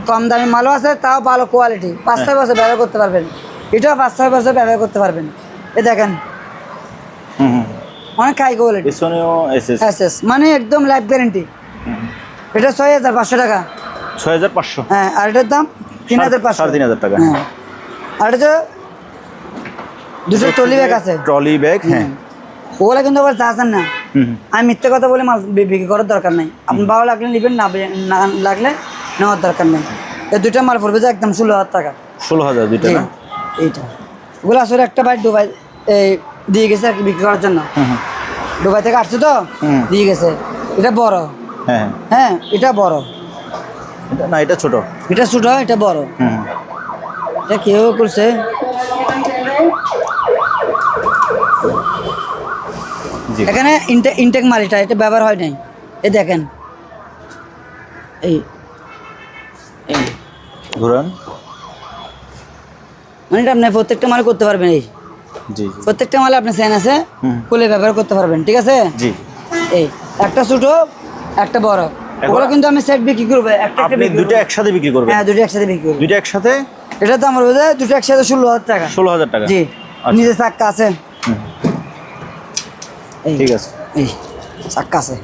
কম দামি মালও আছে, তাও ভালো কোয়ালিটি, 5-6 বছর ব্যবহার করতে পারবেন। এটাও 5-6 বছর ব্যবহার করতে পারবেন। এ দেখেন, অনেক হাই কোয়ালিটি, পিছনেও এসএস। এসএস, মানে একদম লাইফ গ্যারেন্টি। এটা 6,500 টাকা। 6,500। হ্যাঁ, আর এটার দাম 3,500। 3,500 টাকা। হ্যাঁ, আর এটা দুটো ট্রলি ব্যাগ আছে, ট্রলি ব্যাগ। হ্যাঁ, ওগুলা কিন্তু আবার চাচ্ছেন না। আমি মিথ্যে কথা বলে মাল বিক্রি করার দরকার নেই। আপনি ভালো লাগলে নেবেন, না লাগলে নেওয়ার দরকার নেই। এই দুইটা মাল পড়বে যে একদম 16,000 টাকা। 16,000 দুইটা না? এইটা ওগুলো আসলে একটা ভাই দুবাই এই দিয়ে গেছে আর কি বিক্রি করার জন্য। দুবাই থেকে আসছে তো, দিয়ে গেছে। এটা বড়। হ্যাঁ হ্যাঁ, এটা বড়, এটা না, এটা ছোট। এটা ছোট, এটা বড়। এটা কেউ করছে, জি। এখানে ইনটেক মাল, এটা ব্যবহার হয় নাই। এই দেখেন, এই ঘুরান, মানে এটা আপনি প্রত্যেকটা মালে করতে পারবেন। এই জি প্রত্যেকটা মালে আপনি চেন আছে, খুলে ব্যবহার করতে পারবেন, ঠিক আছে। জি। এই একটা ছোট, একটা বড়, ওগুলো কিন্তু আমি সেট বিক্রি করবো। আপনি দুটো একসাথে বিক্রি করবেন? হ্যাঁ, দুটো একসাথে বিক্রি করবো। দুটো একসাথে? এটা তো আমার বোঝা দুটো একসাথে 16,000 টাকা। 16,000 টাকা। জি, নিজে চাক্কা আছে। ঠিক আছে, এই চাক্কা আছে।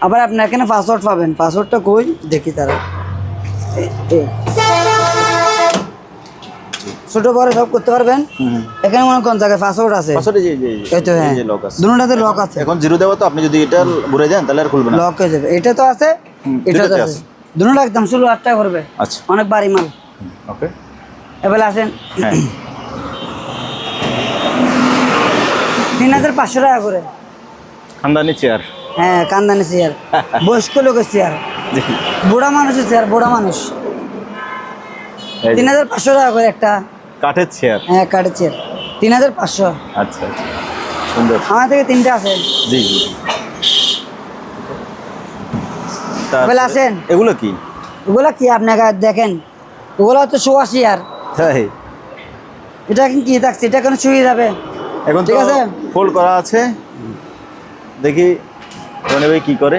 আবার আপনি এখানে পাসওয়ার্ড পাবেন, পাসওয়ার্ডটা কই দেখি তারা। ছোট বড় সব করতে পারবেন। এখানে মনে কোন জায়গায় পাসওয়ার্ড আছে, পাসওয়ার্ডে জি জি এই তো হ্যাঁ, লক আছে, দুটোটাতে লক আছে। এখন জিরো দেবো তো, আপনি যদি এটা ঘুরে দেন তাহলে আর খুলবে না, লক হয়ে যাবে। এটা তো আছে, এটা তো দুটোতে আছে, দুটোটা একদম 16,000 টাকা করবে। আচ্ছা অনেক ভারী মাল। ওকে এবার আসেন হ্যাঁ 3,500 টাকা করে। খানদানি চেয়ার, হ্যাঁ কান্দানি চেয়ার, বয়স্ক লোকের চেয়ার, জি বুড়া মানুষের চেয়ার, বুড়া মানুষ। এই যে 3,500 টাকা করে একটা। কাঠের চেয়ার, হ্যাঁ কাঠের চেয়ার 3,500। আচ্ছা আচ্ছা সুন্দর, আমার থেকে 3টা আছে। জি জি এবার আসেন, এগুলো কি? ওগুলা কি আপনাকে দেখেন, ওগুলা তো শোয়া চেয়ার। তাই এটা এখন কি থাকছে, এটা এখন শুয়ে যাবে। এখন ঠিক ঠিক আছে। আছে ফোল্ড করা আছে, দেখি রনি ভাই কি করে।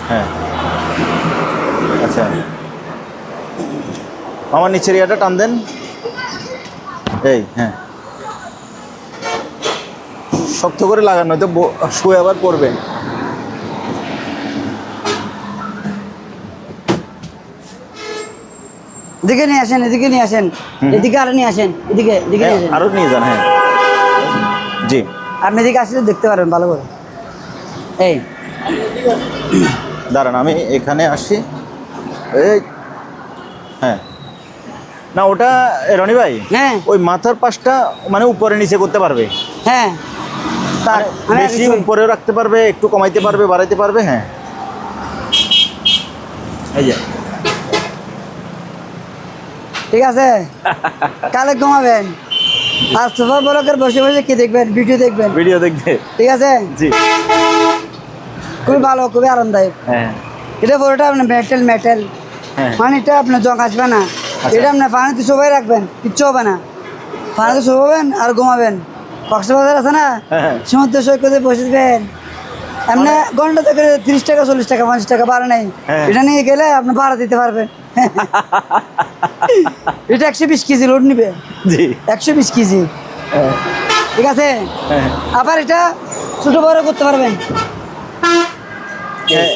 হ্যাঁ আচ্ছা আমার নিচের ইয়াটা টান দেন, এই হ্যাঁ শক্ত করে লাগানো, হয়তো শুয়ে আবার পড়বে। এদিকে নিয়ে আসেন, এদিকে নিয়ে আসেন, এদিকে আরো নিয়ে আসেন, এদিকে এদিকে নিয়ে আসেন। আরো নিয়ে যান, হ্যাঁ জি আপনি এদিকে আসলে দেখতে পারবেন ভালো করে। এই দাঁড়ান আমি এখানে আসি, এই হ্যাঁ না ওটা রনি ভাই হ্যাঁ ওই মাথার পাশটা মানে উপরে নিচে করতে পারবে, হ্যাঁ, তার মানে বেশি উপরেও রাখতে পারবে, একটু কমাইতে পারবে, বাড়াইতে পারবে, হ্যাঁ এই যে ঠিক আছে। কালে ঘুমাবেন আর সোফা ব্লকের বসে বসে কি দেখবেন, ভিডিও দেখবেন। ভিডিও দেখবে, ঠিক আছে, জি খুবই ভালো, খুবই আরামদায়ক। হ্যাঁ এটা পুরোটা আপনার মেটেল মেটেল, হ্যাঁ মানে এটা আপনার জং আসবে না। এটা আপনার পানিতে শোভাই রাখবেন, কিচ্ছু হবে না। পানিতে শোভাবেন আর ঘুমাবেন। কক্সবাজার আছে না, হ্যাঁ সমুদ্র সৈকতে বসে দেবেন, এমনি ঘন্টা থেকে 30 টাকা 40 টাকা 50 টাকা ভাড়া নেই। হ্যাঁ। এটা নিয়ে গেলে আপনি ভাড়া দিতে পারবেন। এটা 120 কেজি লোড নিবে, জি 120 কেজি। ঠিক আছে, হ্যাঁ আবার এটা ছোট বড় করতে পারবেন। হ্যাঁ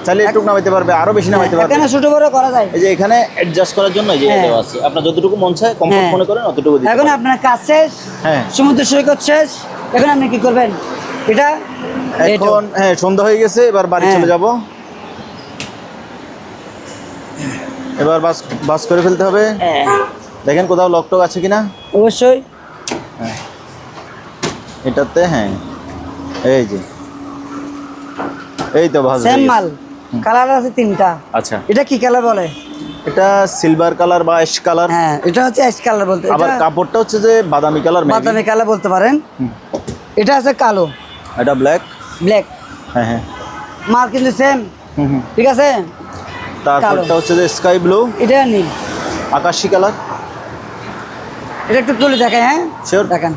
চাইলে একটু নামাইতে পারবে, আরো বেশি নামাইতে পারবে। এখানে ছোট বড় করা যায়। এই যে এখানে অ্যাডজাস্ট করার জন্য এই যে হ্যাঁ। দেওয়া আছে, আপনার যতটুকু মন চায় কমফোর্ট হ্যাঁ। মনে করেন অতটুকু দিতে এখন পারবেন। আপনার কাজ শেষ, হ্যাঁ সমুদ্র সৈকত শেষ, এখন আপনি কি করবেন? এটা এখন হ্যাঁ সন্ধ্যা হয়ে গেছে, এবার বাড়ি হ্যাঁ। চলে যাব। এবার বাস করে ফেলতে হবে। দেখেন কোথাও লক টক আছে কিনা। অবশ্যই এটাতে হ্যাঁ এই যে এই তো ভাজ সেম মাল, কালার আছে 3টা। আচ্ছা এটা কি কালার বলে? এটা সিলভার কালার বা অ্যাশ কালার, হ্যাঁ এটা হচ্ছে অ্যাশ কালার বলতে, আবার এটা কাপড়টা হচ্ছে যে বাদামি কালার, বাদামি কালার বলতে পারেন। এটা আছে কালো, এটা ব্ল্যাক, ব্ল্যাক, হ্যাঁ হ্যাঁ মাল কিন্তু সেম। হুম ঠিক আছে, তারপরটা হচ্ছে যে স্কাই ব্লু, এটা নীল, আকাশী কালার। এটা একটু তুলে দেখেন। হ্যাঁ Sure. দেখেন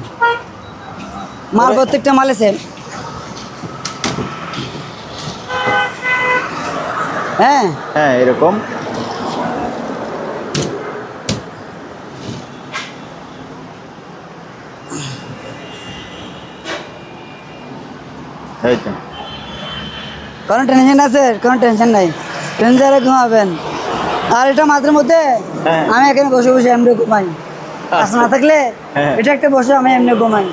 মাল, প্রত্যেকটা মালে সেম। হ্যাঁ হ্যাঁ এরকম এই তো কোনো টেনশন আছে? কোনো টেনশন নাই, টেনশনে ঘুমাবেন। আর এটা মাঝে মধ্যে হ্যাঁ। আমি এখানে বসে বসে এমনি ঘুমাই, কাজ না থাকলে হ্যাঁ। এটা একটা বসে আমি এমনি ঘুমাই।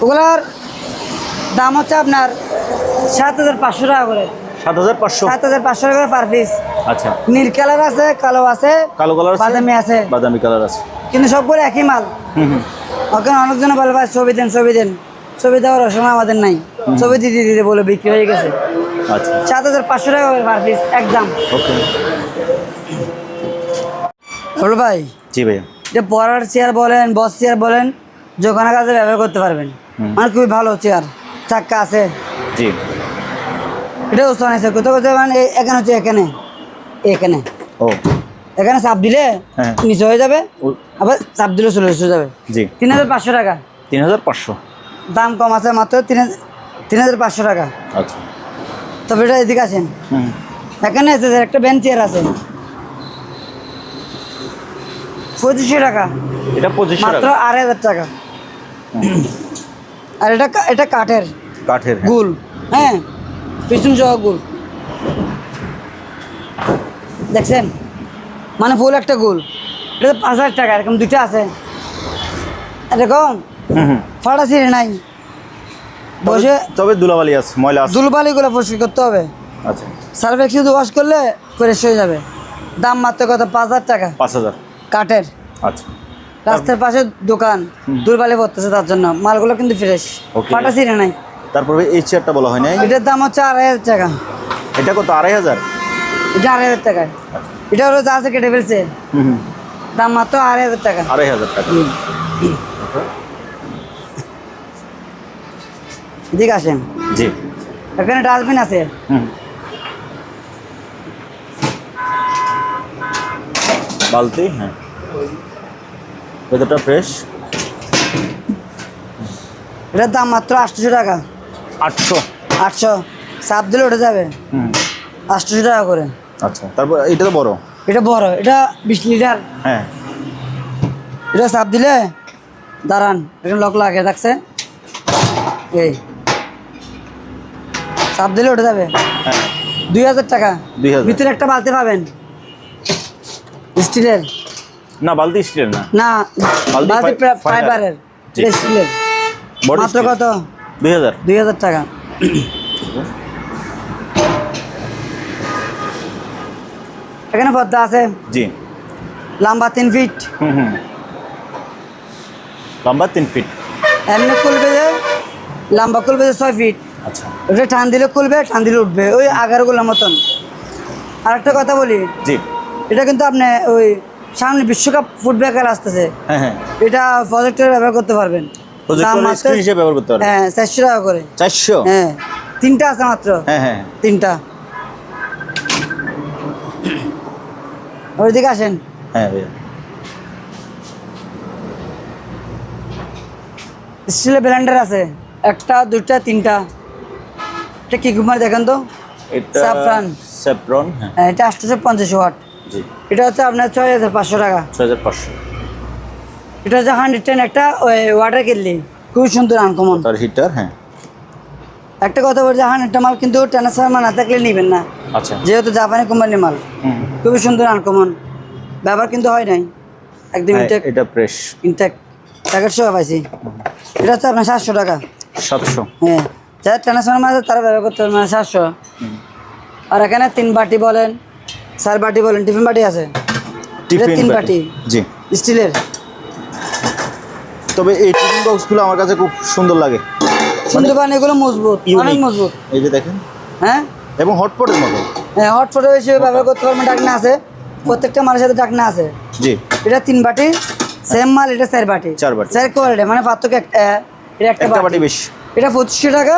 ওগুলার দাম হচ্ছে আপনার 7,500 টাকা করে। 7,500 7,500 টাকা করে পার পিস। আচ্ছা নীল কালার আছে, কালো আছে, কালো কালার আছে, বাদামি আছে, বাদামি কালার আছে। কিন্তু সবগুলো একই মাল। হুম ওখানে অনেকজন বলে ভাই ছবি দেন, ছবি দেন, ছবি দেওয়ার সময় আমাদের নাই, ছবি দিতে দিতে বলে বিক্রি হয়ে গেছে। আচ্ছা 7,500 টাকা করে পার পিস একদম। ওকে বলো ভাই, জি ভাইয়া যে পড়ার চেয়ার বলেন, বস চেয়ার বলেন, যে কোনো কাজে ব্যবহার করতে পারবেন। মানে খুবই ভালো চেয়ার, চাক্কা আছে। জি এটা ওজন আছে কোথাও কোথাও, মানে এখানে হচ্ছে এখানে, এখানে ও এখানে চাপ দিলে হ্যাঁ। নিচে হয়ে যাবে, আবার চাপ দিলে চলে যাবে। জি 3,500 টাকা 3,500 দাম, কম আছে মাত্র 3,500 টাকা। আচ্ছা তবে এটা এদিকে আছেন, হুম এখানে আছে একটা বেঞ্চ চেয়ার আছে 2,500 টাকা, এটা 2,500 মাত্র টাকা 2,500 টাকা। আর এটা কাঠের কাঠের, হ্যাঁ। গুল, হ্যাঁ পিছন সহ গুল। দেখছেন মানে ফুল একটা গোল, এটা তো 5,000 টাকা, এরকম দুইটা আছে এরকম ফাটা ছিঁড়ে নাই। বসে তবে ধুলাবালি আছে, ময়লা আছে। দুলবালিগুলো পরিষ্কার করতে হবে, আচ্ছা সার্ফ শুধু ওয়াশ করলে ফ্রেশ হয়ে যাবে। দাম মাত্র কত? 5,000 টাকা 5,000। কাঠের। আচ্ছা রাস্তার পাশে দোকান, দুলবালি পড়তেছে তার জন্য, মালগুলো কিন্তু ফ্রেশ, Okay. ফাটা ছিঁড়ে নাই। তারপরে এই চেয়ারটা বলা হয় নাই, এটার দাম হচ্ছে 2,500 টাকা। এটা কত? 2,500। এটা 2,500 টাকায়, এটা হলো যা আছে কেটে ফেলছে, দাম মাত্র 2,500 টাকা। 2,500 টাকা। এদিকে আসেন, জি। এখানে ডাস্টবিন আছে, বালতি, হ্যাঁ, ভেতরটা ফ্রেশ। এটার দাম মাত্র 800 টাকা। 800। 800, সাপ দিলে উঠে যাবে, 800 টাকা করে। আচ্ছা, তারপর এটা তো বড়। এটা বড়, এটা 20 লিটার। হ্যাঁ, এটা সাপ দিলে, দাঁড়ান এখানে লক লাগে থাকছে, এই সাপ দিলে উঠে যাবে। হ্যাঁ, 2,000 টাকা। 2,000। ভিতরে একটা বালতি পাবেন স্টিলের, না বালতি স্টিলের না, না বালতি বালতি ফাইবারের। ফাইবারের, জি। এটা স্টিলের। বডি মাত্র কত? 2,000। 2,000 টাকা। এখানে পর্দা আছে, জি। লম্বা 3 ফিট, লম্বা 3 ফিট। এমনি খুলবে যে, লম্বা খুলবে যে 6 ফিট। আচ্ছা ওটা টান দিলে খুলবে, টান দিলে উঠবে, ওই 11গুলোর মতন। আর একটা কথা বলি, জি। এটা কিন্তু আপনি ওই সামনে বিশ্বকাপ ফুটবল খেলা আসতেছে, হ্যাঁ হ্যাঁ, এটা প্রজেক্টর ব্যবহার করতে পারবেন। দাম প্রজেক্টর মাত্র, স্ক্রিন হিসেবে ব্যবহার করতে পারবেন। হ্যাঁ 400 টাকা করে। 400। হ্যাঁ 3টা আছে মাত্র, হ্যাঁ হ্যাঁ, 3টা। ওইদিকে আসেন, হ্যাঁ ভাইয়া। স্টিলের ব্লেন্ডার আছে, 1টা 2টা 3টা। এটা কি কুমার দেখেন তো, এটা সাফরান। স্যাফরন, হ্যাঁ। হ্যাঁ, এটা 850 ওয়াট। জি। এটা হচ্ছে আপনার 6,500 টাকা। 6,500। এটা হচ্ছে 110 একটা ওয়াটার কেটলি, খুবই সুন্দর আনকমন। তার হিটার, হ্যাঁ। একটা কথা বলছি, 100টা মাল কিন্তু ট্রান্সফার্মার না থাকলে নেবেন না, আচ্ছা। যেহেতু জাপানি কোম্পানির মাল, খুবই সুন্দর আনকমন, ব্যবহার কিন্তু হয় নাই, একদম হ্যাঁ, ইনটেক। এটা ফ্রেশ। ইনটেক প্যাকেট সহ পাইছি। এটা হচ্ছে আপনার 700 টাকা। 700। হ্যাঁ, যারা ট্রান্সফার্মার আছে তারা ব্যবহার করতে পারবেন, 700। আর এখানে 3 বাটি বলেন, 4 বাটি বলেন, টিফিন বাটি আছে, এটা 3 বাটি জি। স্টিলের। তবে এই টিফিন বক্সগুলো আমার কাছে খুব সুন্দর লাগে, সুন্দর বান, এগুলো মজবুত, অনেক ইউনিক। মজবুত। এই যে দেখেন, হ্যাঁ এবং হটপটের মতো। হ্যাঁ, হটপটে হিসেবে ব্যবহার করতে পারবেন, ডাকনা আছে, প্রত্যেকটা মালের সাথে ডাকনা আছে। জি। এটা 3 বাটি, সেম মাল, এটা 4 বাটি। 4 বাটি। 4 কোয়ালিটি, মানে পার্থক্য এটা একটা একটা বাটি বাটি বেশি। এটা 2500 টাকা।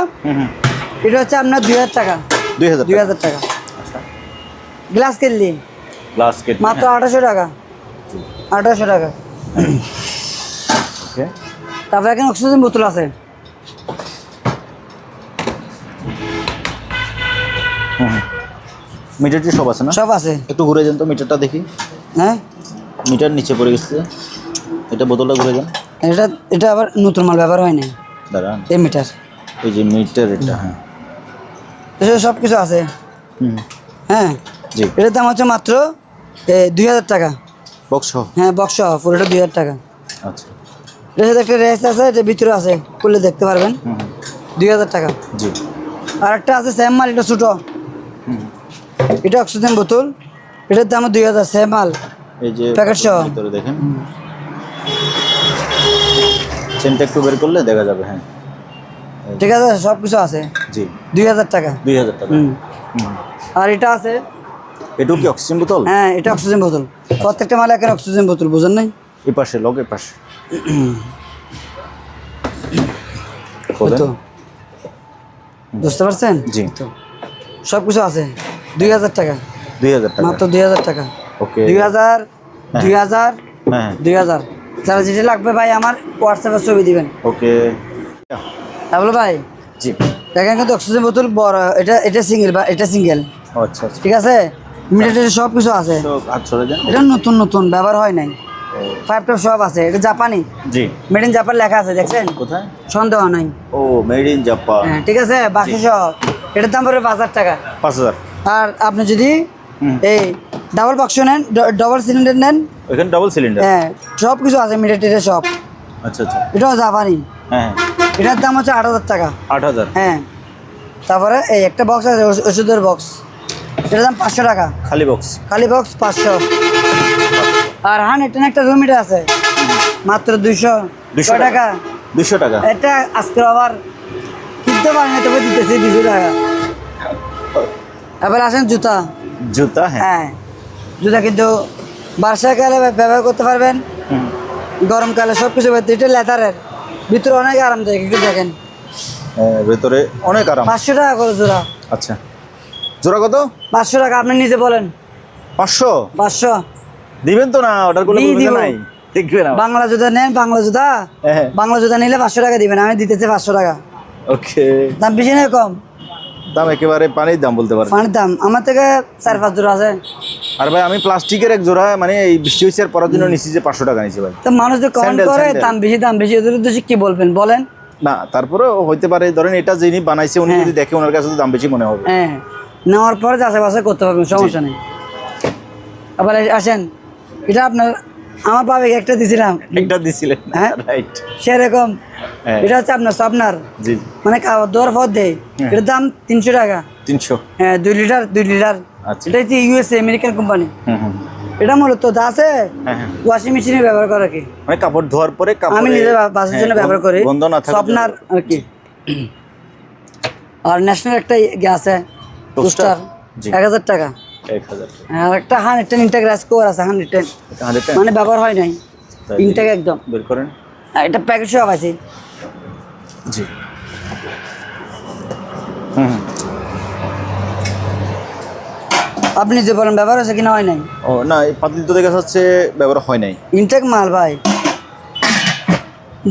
এটা হচ্ছে আপনার 2,000 টাকা। 2,000। 2,000 টাকা। আচ্ছা, গ্লাস কেটলি গ্লাস কেট মাত্র 800 টাকা। 800 টাকা। ওকে। তারপরে এখানে অক্সিজেন বোতল আছে, মিটারটি সব আছে না? সব আছে। একটু ঘুরে যান তো, মিটারটা দেখি। হ্যাঁ, মিটার নিচে পড়ে গেছে, এটা বোতলটা ঘুরে যান। এটা এটা আবার নতুন মাল ব্যবহার হয়নি, দাঁড়ান, এই মিটার, এই যে মিটার, এটা, হ্যাঁ। এসব সব কিছু আছে। হ্যাঁ, জি। এটার দাম হচ্ছে মাত্র 2,000 টাকা। বক্স। হ্যাঁ, বক্স পুরোটা 2,000 টাকা। আচ্ছা। এটার সাথে একটা রেস্ট আছে, এটা ভিতরে আছে, খুললে দেখতে পারবেন। 2,000 টাকা। জি। আর একটা আছে সেম মাল, এটা ছোটো, এটা অক্সিজেন বোতল, এটার দাম 2,000, সেম মাল, এই যে প্যাকেট সহ। ভিতরে দেখেন, চেনটা একটু বের করলে দেখা যাবে, হ্যাঁ। ঠিক আছে, সব কিছু আছে। জি। 2,000 টাকা। 2,000 টাকা। আর এটা আছে, এটাও কি অক্সিজেন বোতল? হ্যাঁ এটা অক্সিজেন বোতল, প্রত্যেকটা মালে এখানে অক্সিজেন বোতল, বুঝেন নাই? এই পাশে, লগে পাশে। তো বুঝতে পারছেন? জি। সব কিছু আছে। 2,000 টাকা, 2,000 টাকা। মাত্র 2,000 টাকা। ওকে। 2,000, 2,000, হ্যাঁ। 2,000। যারা যেটা লাগবে ভাই আমার হোয়াটসঅ্যাপে ছবি দিবেন। ওকে। তাহলে ভাই জি। দেখেন কিন্তু অক্সিজেন বোতল বড়, এটা সিঙ্গেল, বা এটা সিঙ্গেল, আচ্ছা আচ্ছা। ঠিক আছে? মিটার সব কিছু আছে, তো হাত সরে যান। এটা নতুন নতুন ব্যবহার হয় নাই, 5 টপ সব আছে। এটা জাপানি, জি। মেড ইন জাপান লেখা আছে, দেখছেন? কোথায়? সন্দেহ নাই। ও, মেড ইন জাপান। হ্যাঁ, ঠিক আছে। বাকি সব এটার দাম পড়বে 5,000 টাকা। 5,000। আর আপনি যদি এই ডাবল বাক্স নেন, ডবল সিলিন্ডার নেন, ওইখানে ডাবল সিলিন্ডার। হ্যাঁ সব কিছু আছে, মিটার সব। আচ্ছা আচ্ছা। এটাও জাপানি, হ্যাঁ এটার দাম হচ্ছে 8,000 টাকা। 8,000। হ্যাঁ তারপরে এই একটা বক্স আছে ওষুধের বক্স, এটার দাম 500 টাকা। খালি বক্স? খালি বক্স 500। আর এখানে একটা রুম মিটার আছে মাত্র 200 টাকা। 200 টাকা? এটা আজকে আবার কিনতে পারি না, তবে দিতেছি 200 টাকা। এবার আসেন জুতা। জুতা? হ্যাঁ জুতা কিন্তু বর্ষাকালে ব্যবহার করতে পারবেন, গরমকালে সব কিছু। এটা লেদারের, ভিতরে অনেক আরামদায়ক, একটু দেখেন। ভেতরে অনেক আরাম। 500 টাকা করে জোড়া। আচ্ছা, জোড়া কত? 500 টাকা। আপনি নিজে বলেন। 500? 500 দিবেন তো না? অর্ডার করলে দিব। বলবেন নাই, দেখবেন না? বাংলা জুতা নেন, বাংলা জুতা, হ্যাঁ। বাংলা জুতা নিলে 500 টাকা দিবেন, আমি দিতেছি 500 টাকা। ওকে। দাম বেশি না কম? দাম একেবারে পানির দাম বলতে পারেন। পানির দাম। আমার থেকে 4-5 জোড়া আছে। আর ভাই আমি প্লাস্টিকের এক জোড়া, মানে এই বৃষ্টি হয়েছে আর পরার জন্য নিচ্ছি যে 500 টাকা নিচ্ছি ভাই। তো মানুষ যে কমেন্ট স্যান্ডেল, করে স্যান্ডেল। দাম বেশি এদের উদ্দেশ্যে কি বলবেন বলেন? না তারপরেও হইতে পারে, ধরেন এটা যিনি বানাইছে উনি হ্যাঁ। যদি দেখে ওনার কাছে তো দাম বেশি মনে হবে। হ্যাঁ নেওয়ার পরে যাচাই বাছাই করতে পারবেন, সমস্যা নেই। আবার আসেন, এটা আপনার আমার পাবে একটা দিছিলাম, একটা দিছিলেন? হ্যাঁ রাইট। সেরকম হ্যাঁ। এটা হচ্ছে আপনার জি। মানে খাওয়ার দেওয়ার পর দেয়, এটার দাম 300 টাকা। 300? হ্যাঁ 2 লিটার। আচ্ছা। এটা হচ্ছে ইউএসএ, আমেরিকান কোম্পানি। হুম। এটা মূলত যা আছে হ্যাঁ হ্যাঁ। ওয়াশিং মেশিনে ব্যবহার করে কি, মানে কাপড় ধোয়ার পরে আমি নিজে বাসের জন্য ব্যবহার করি, গন্ধ না থাকে স্বপ্নার আর কি। আর ন্যাশনাল একটা ইয়ে আছে টোস্টার, জি। 1000 টাকা। 1000 টাকা। আর একটা 110 ইনটেক রাইস কুকার আছে, 110 100 মানে ব্যবহার হয় নাই, ইনটেক একদম। বের করেন। আর এটা প্যাকেট সব আছে। জি। হুম। আপনি যে বলেন ব্যবহার হয়েছে কিনা হয় নাই? ও না, এই পাতিল তো দেখা যাচ্ছে ব্যবহার হয় নাই। ইনটেক মাল ভাই,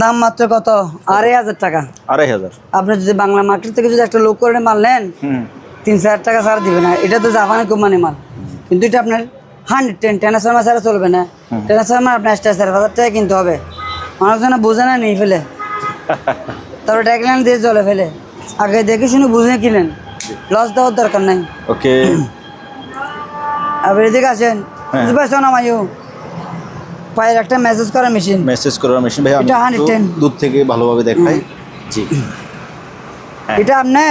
দাম মাত্র কত? 2,500 টাকা। 2,500? আপনি যদি বাংলা মার্কেট থেকে যদি একটা লোক করে মাল নেন, 3-4 টাকা ছাড় দিবে না। এটা তো জাপানি কোম্পানি মাল, কিন্তু এটা আপনার 110 ট্রান্সফার্মার ছাড়া চলবে না। ট্রান্সফার্মার আপনার 4,500 টাকা কিনতে হবে। মানুষজন বোঝে না, নিয়ে ফেলে, তারপরে ট্যাগলাইন দিয়ে চলে ফেলে। আগে দেখে শুনে বুঝে কিনেন, লস দেওয়ার দরকার নাই। ওকে। আবার এদিকে আসেন, হ্যাঁ। বুঝতে পারছো না মাইও? পায়ের একটা মেসেজ করা মেশিন, মেসেজ করার মেশিন ভাই, আমি এটা একটু 110 দূর থেকে ভালোভাবে দেখাই। জি। হ্যাঁ। এটা আপনি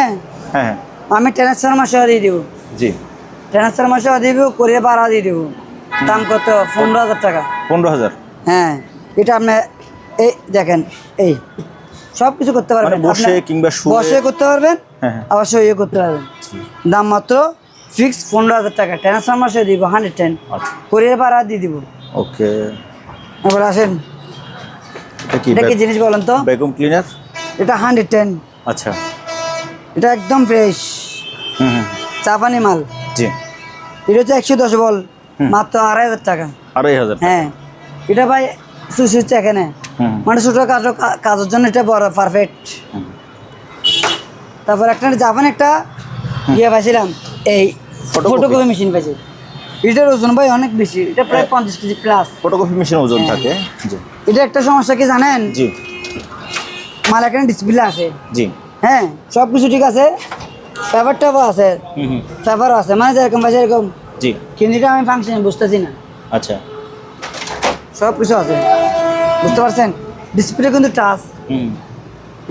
হ্যাঁ আমি ট্রান্সফার্মার সহ দিয়ে দেবো, জি। ট্রান্সফার্মার সহ দিব, করে ভাড়া দিয়ে দেবো। দাম কত? 15,000 টাকা। 15,000? হ্যাঁ এটা আপনি এই দেখেন, এই সব কিছু করতে পারবেন, মানে বসে আপনি কিংবা শুয়ে? বসে করতে পারবেন, হ্যাঁ হ্যাঁ। আবার শুয়ে করতে পারবেন। দাম মাত্র ফিক্স 15,000 টাকা। ট্রান্সফার্মার সহ দিব 110, আচ্ছা। করে ভাড়া দিয়ে দিব। ওকে। এবার আসেন, এটা কি জিনিস বলেন তো? Vacuum cleaner? এটা 110। আচ্ছা। এটা একদম ফ্রেশ হুম। জাপানি মাল। জি। এটা হচ্ছে 110 বল, মাত্র 2,500 টাকা। 2,500? হ্যাঁ এটা ভাই সুইচ হচ্ছে এখানে, মানে ছোটো কাজের জন্য এটা বড় পারফেক্ট। তারপর একটা জাপান একটা ইয়ে পাইছিলাম, এই ফটোকপি মেশিন পাইছি। এটার ওজন ভাই অনেক বেশি, এটা প্রায় 50 কেজি প্লাস। ফটোকপি মেশিন ওজন থাকে? জি। এটা একটা সমস্যা কি জানেন? জি। মাল এখানে ডিসপ্লে আছে, জি। হ্যাঁ সব কিছু ঠিক আছে, পেপারটাও আছে, পেপারও আছে, মানে যেরকম পাইছে এরকম। জি। কিন্তু এটা আমি ফাংশনে বুঝতেছি না। আচ্ছা। সব কিছু আছে, বুঝতে পারছেন? ডিসপ্লে কিন্তু টাচ।